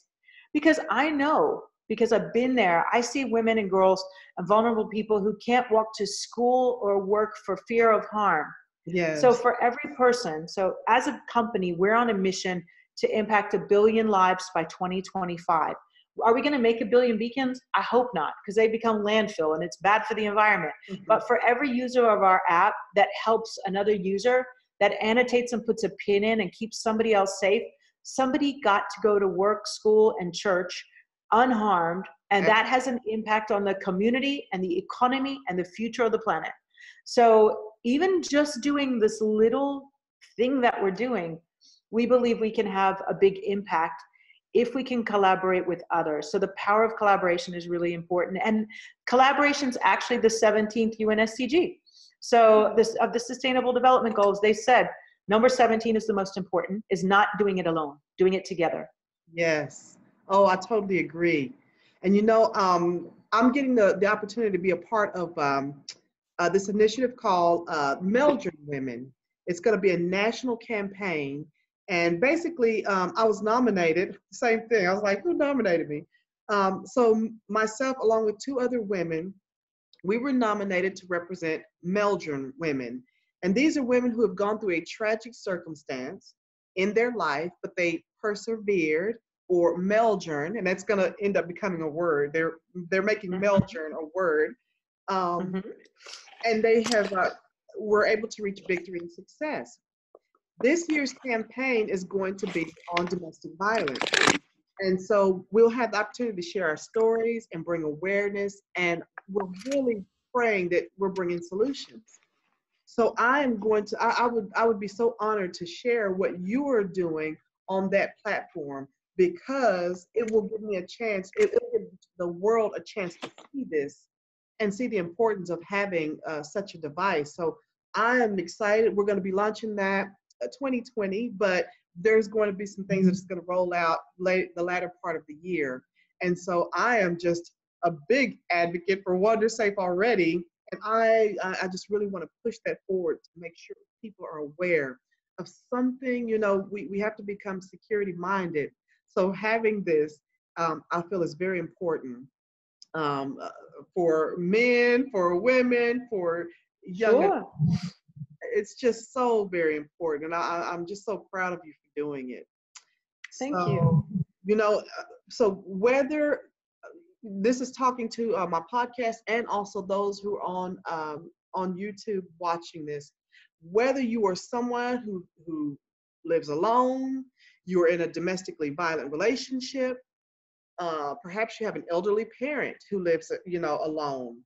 Because I know, because I've been there, I see women and girls and vulnerable people who can't walk to school or work for fear of harm. So yes, for every person, so as a company, we're on a mission to impact 1 billion lives by 2025. Are we going to make 1 billion beacons? I hope not, because they become landfill and it's bad for the environment. But for every user of our app that helps another user, that annotates and puts a pin in and keeps somebody else safe, somebody got to go to work, school, and church unharmed, and that has an impact on the community and the economy and the future of the planet. So even just doing this little thing that we're doing, we believe we can have a big impact if we can collaborate with others. So the power of collaboration is really important. And collaboration is actually the 17th UN SDG. So of the Sustainable Development Goals, they said Number 17 is the most important, is not doing it alone, doing it together. Yes. Oh, I totally agree. And I'm getting the opportunity to be a part of this initiative called Meldrum Women. It's going to be a national campaign. And basically, I was nominated, same thing. I was like, who nominated me? So myself, along with two other women, we were nominated to represent Meldrum women. And these are women who have gone through a tragic circumstance in their life, but they persevered, or Meldrum, and that's going to end up becoming a word. They're making Meldrum a word. And they have were able to reach victory and success. This year's campaign is going to be on domestic violence. And so we'll have the opportunity to share our stories and bring awareness, and we're really praying that we're bringing solutions. So I would be so honored to share what you are doing on that platform, because it will give me a chance, it will give the world a chance to see this and see the importance of having such a device. So I am excited. We're going to be launching that 2020, but there's going to be some things that's going to roll out the latter part of the year. And so I am just a big advocate for WanderSafe already. And I just really want to push that forward to make sure people are aware of something. We have to become security minded. So having this, I feel, is very important for men, for women, for young adults. It's just so very important. And I'm just so proud of you for doing it. Thank you. So whether this is talking to my podcast and also those who are on YouTube watching this, whether you are someone who lives alone, you're in a domestically violent relationship, perhaps you have an elderly parent who lives, alone,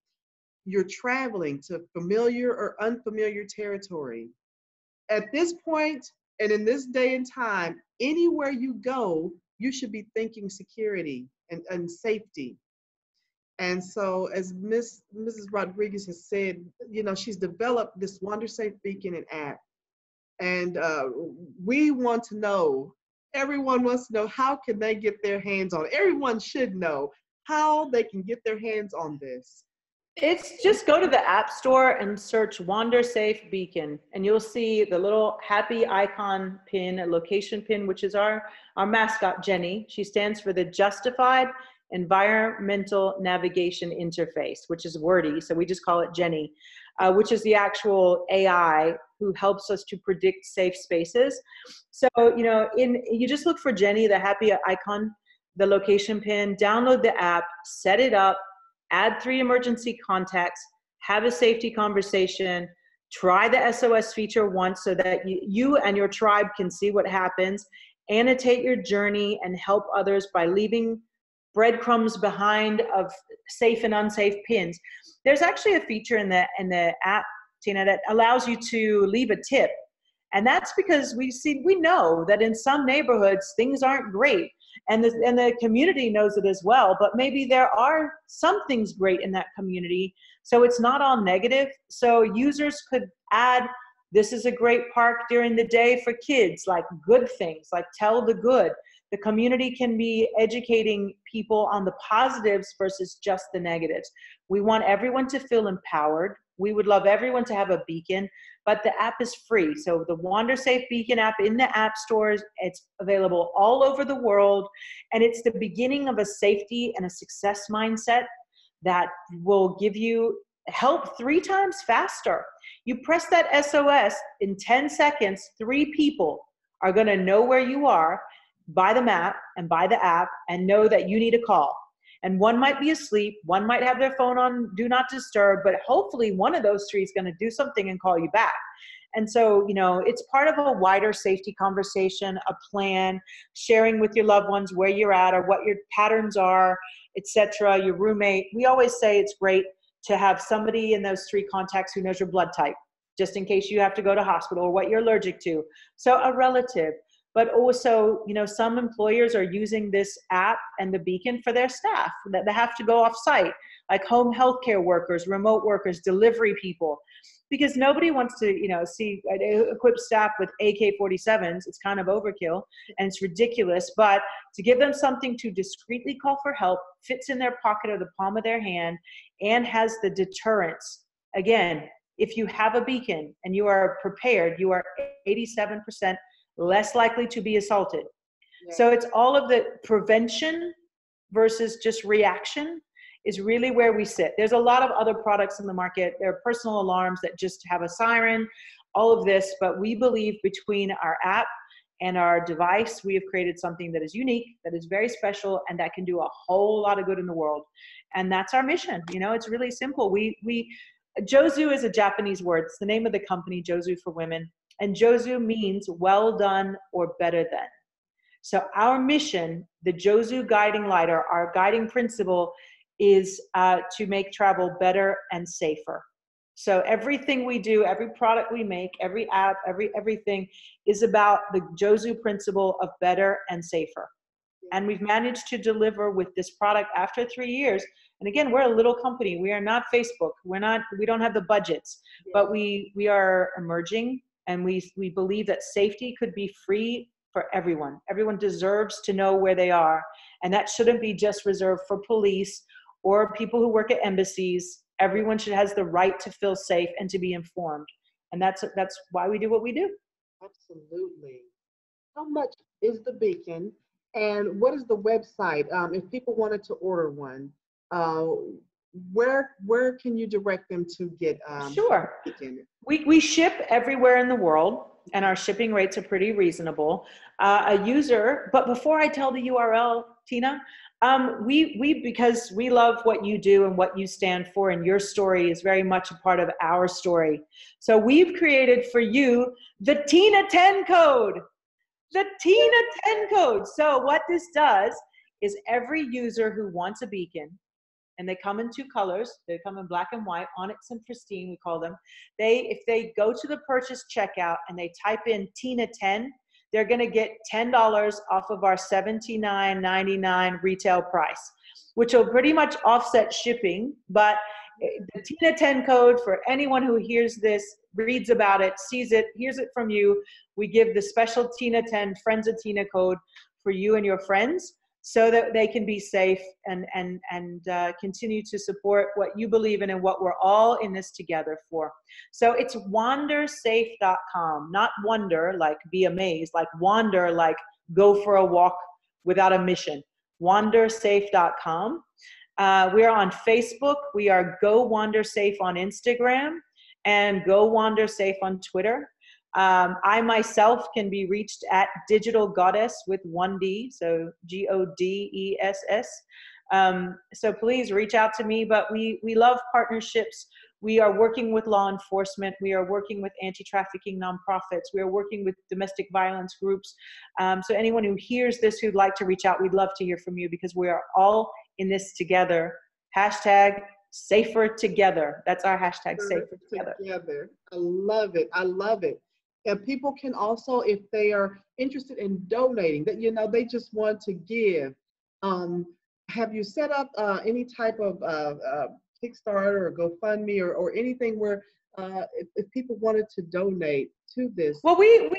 you're traveling to familiar or unfamiliar territory. At this point, and in this day and time, anywhere you go, you should be thinking security and safety. And so, as Mrs. Rodriguez has said, she's developed this WanderSafe Beacon and app. And we want to know, everyone wants to know, how can they get their hands on it? Everyone should know how they can get their hands on this. It's just go to the App Store and search WanderSafe Beacon, and you'll see the little happy icon pin, a location pin, which is our mascot, Jenny. She stands for the Justified Environmental Navigation Interface, which is wordy, so we just call it Jenny, which is the actual AI who helps us to predict safe spaces. So, you just look for Jenny, the happy icon, the location pin, download the app, set it up, add 3 emergency contacts, have a safety conversation, try the SOS feature once so that you and your tribe can see what happens, annotate your journey, and help others by leaving breadcrumbs behind of safe and unsafe pins. There's actually a feature in the app, Tina, that allows you to leave a tip. And that's because we know that in some neighborhoods, things aren't great. And the community knows it as well, but maybe there are some things great in that community. So it's not all negative. So users could add, this is a great park during the day for kids, like good things, like tell the good. The community can be educating people on the positives versus just the negatives. We want everyone to feel empowered. We would love everyone to have a beacon, but the app is free. So the WanderSafe Beacon app in the app stores, it's available all over the world. And it's the beginning of a safety and a success mindset that will give you help 3 times faster. You press that SOS in 10 seconds, 3 people are gonna know where you are by the map and by the app and know that you need a call. And one might be asleep, one might have their phone on do not disturb, but hopefully one of those 3 is going to do something and call you back. And so, it's part of a wider safety conversation, a plan, sharing with your loved ones where you're at or what your patterns are, etc. Your roommate. We always say it's great to have somebody in those 3 contacts who knows your blood type, just in case you have to go to hospital or what you're allergic to. So a relative. But also, some employers are using this app and the beacon for their staff that they have to go off site, like home healthcare workers, remote workers, delivery people. because nobody wants to, see equipped staff with AK-47s. It's kind of overkill and it's ridiculous, but to give them something to discreetly call for help, fits in their pocket or the palm of their hand, and has the deterrence. Again, if you have a beacon and you are prepared, you are 87% less likely to be assaulted. Yeah. So it's all of the prevention versus just reaction is really where we sit. There's a lot of other products in the market. There are personal alarms that just have a siren, all of this, but we believe between our app and our device, we have created something that is unique, that is very special, and that can do a whole lot of good in the world. And that's our mission. It's really simple. Jozu is a Japanese word. It's the name of the company, Jozu for Women. And Jozu means well done or better than. So our mission, the Jozu guiding light, or our guiding principle, is to make travel better and safer. So everything we do, every product we make, every app, everything is about the Jozu principle of better and safer. And we've managed to deliver with this product after 3 years. And again, we're a little company. We are not Facebook. We don't have the budgets, but we are emerging, and we believe that safety could be free for everyone. Everyone deserves to know where they are. And that shouldn't be just reserved for police or people who work at embassies. Everyone has the right to feel safe and to be informed. And that's why we do what we do. Absolutely. How much is the beacon, and what is the website? If people wanted to order one, where can you direct them to get Sure. beacon? We ship everywhere in the world, and our shipping rates are pretty reasonable. But before I tell the URL, Tina, because we love what you do and what you stand for, and your story is very much a part of our story. So we've created for you the Tina 10 code. The Tina 10 code. So what this does is every user who wants a beacon, and they come in 2 colors, they come in black and white, onyx and pristine, we call them. If they go to the purchase checkout and they type in Tina 10, they're going to get $10 off of our $79.99 retail price, which will pretty much offset shipping. But the Tina 10 code, for anyone who hears this, reads about it, sees it, hears it from you, we give the special Tina 10 Friends of Tina code for you and your friends, so that they can be safe and continue to support what you believe in and what we're all in this together for. So it's WanderSafe.com, not wonder like be amazed, like wander like go for a walk without a mission. WanderSafe.com. We are on Facebook. We are Go WanderSafe on Instagram and Go WanderSafe on Twitter. I myself can be reached at Digital Goddess with 1D, so GODESS. So please reach out to me, but we love partnerships. We are working with law enforcement. We are working with anti-trafficking nonprofits. We are working with domestic violence groups. So anyone who hears this who'd like to reach out, we'd love to hear from you, because we are all in this together. Hashtag safer together. That's our hashtag, safer together. I love it. I love it. And people can also, if they are interested in donating, that they just want to give. Have you set up any type of Kickstarter or GoFundMe or anything where if people wanted to donate to this? Well, we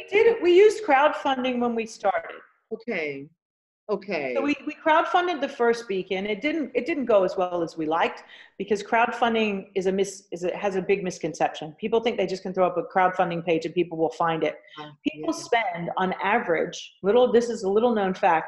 used crowdfunding when we started. Okay. So we crowdfunded the first beacon. It didn't go as well as we liked, because crowdfunding has a big misconception. People think they just can throw up a crowdfunding page and people will find it. People spend on average, this is a little known fact,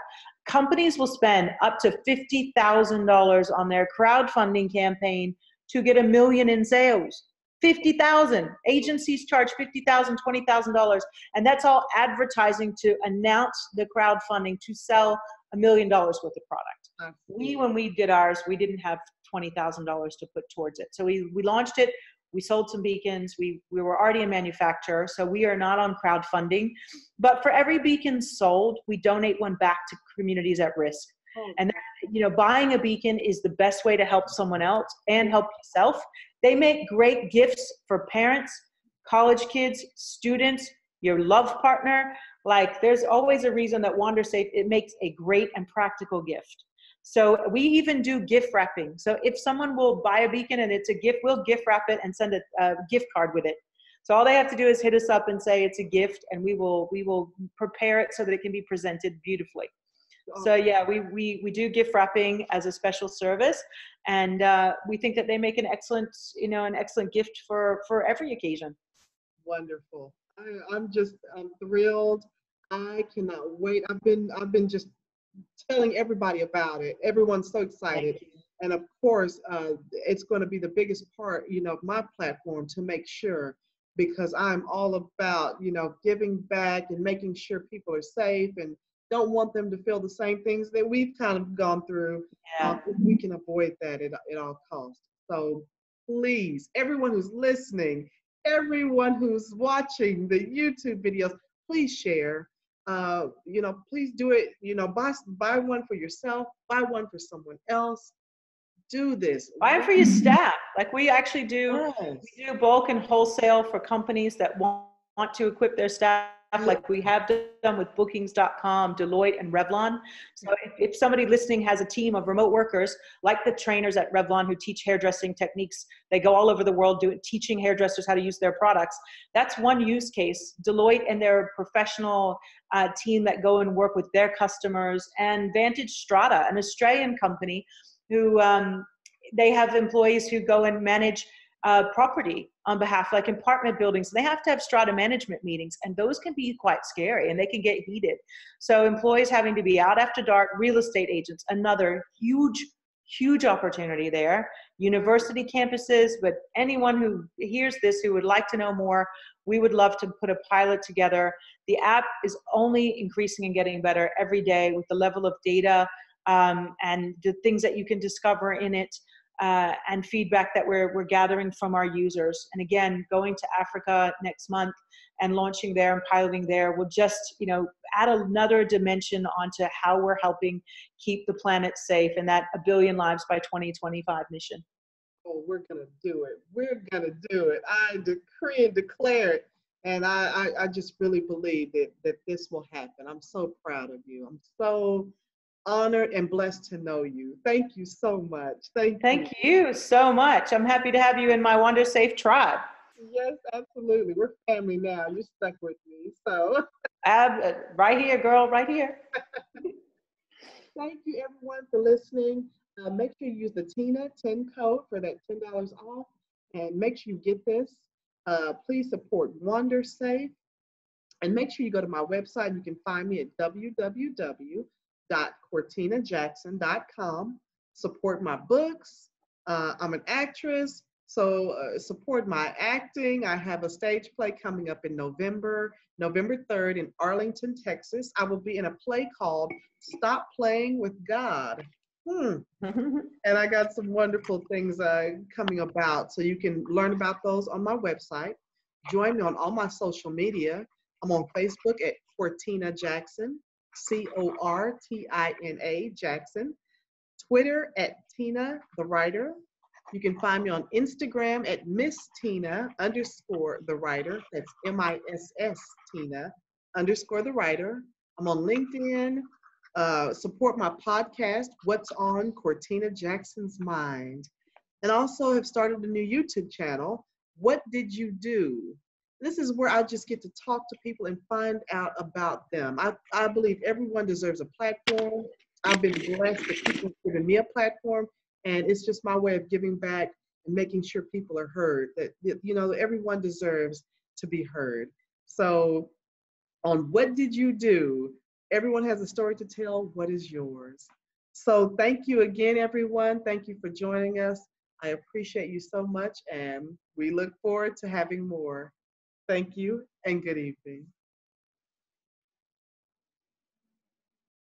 companies will spend up to $50,000 on their crowdfunding campaign to get $1 million in sales. 50,000. Agencies charge $50,000, $20,000, and that's all advertising to announce the crowdfunding to sell $1 million worth of product. When we did ours, we didn't have $20,000 to put towards it. So we launched it. We sold some beacons. We were already a manufacturer, so we are not on crowdfunding. But for every beacon sold, we donate one back to communities at risk. And buying a beacon is the best way to help someone else and help yourself. They make great gifts for parents, college kids, students, your love partner. Like, there's always a reason that WanderSafe, it makes a great and practical gift. So we even do gift wrapping. So if someone will buy a beacon and it's a gift, we'll gift wrap it and send a gift card with it. So all they have to do is hit us up and say it's a gift, and we will prepare it so that it can be presented beautifully. So yeah, we do gift wrapping as a special service, and we think that they make an excellent, an excellent gift for every occasion. Wonderful. I'm thrilled. I cannot wait. I've been just telling everybody about it. Everyone's so excited. And of course, it's going to be the biggest part, of my platform to make sure, because I'm all about, giving back and making sure people are safe, and don't want them to feel the same things that we've kind of gone through. If we can avoid that at all costs. So please, everyone who's listening, everyone who's watching the YouTube videos, please share. Please do it. Buy one for yourself, buy one for someone else. Do this. Buy it for your staff. Like we actually do, Yes. we do bulk and wholesale for companies that want to equip their staff, like we have done with bookings.com, Deloitte, and Revlon. So if somebody listening has a team of remote workers, like the trainers at Revlon who teach hairdressing techniques, they go all over the world teaching hairdressers how to use their products. That's one use case. Deloitte and their professional team that go and work with their customers, and Vantage Strata, an Australian company who they have employees who go and manage property on behalf, like apartment buildings. They have to have strata management meetings, and those can be quite scary and they can get heated. So employees having to be out after dark, real estate agents, another huge opportunity there. University campuses, but anyone who hears this who would like to know more, we would love to put a pilot together. The app is only increasing and getting better every day with the level of data and the things that you can discover in it. And feedback that we're gathering from our users. And again, going to Africa next month and launching there and piloting there will just, add another dimension onto how we're helping keep the planet safe and that 1 billion lives by 2025 mission. Oh, we're going to do it. We're going to do it. I decree and declare it. And I just really believe that this will happen. I'm so proud of you. I'm so honored and blessed to know you. Thank you so much. Thank you so much. I'm happy to have you in my WanderSafe tribe. Yes, absolutely. We're family now. You're stuck with me. So right here, girl, right here. Thank you everyone for listening. Make sure you use the Tina 10 code for that $10 off, and make sure you get this. Please support WanderSafe, and make sure you go to my website. You can find me at www.cortinajackson.com. Support my books. I'm an actress, so support my acting. I have a stage play coming up in November 3rd in Arlington, Texas. I will be in a play called Stop Playing with God. And I got some wonderful things coming about, so you can learn about those on my website. Join me on all my social media. I'm on Facebook at Cortina Jackson, Cortina Jackson. Twitter at Tina the Writer. You can find me on Instagram at Miss Tina _the Writer. That's MISS Tina _ the Writer. I'm on LinkedIn. Support my podcast, What's on Cortina Jackson's Mind. And also have started a new YouTube channel, What Did You Do? This is where I just get to talk to people and find out about them. I believe everyone deserves a platform. I've been blessed that people have given me a platform, and it's just my way of giving back and making sure people are heard, that everyone deserves to be heard. So on What Did You Do? Everyone has a story to tell. What is yours? So thank you again, everyone. Thank you for joining us. I appreciate you so much, and we look forward to having more. Thank you, and good evening.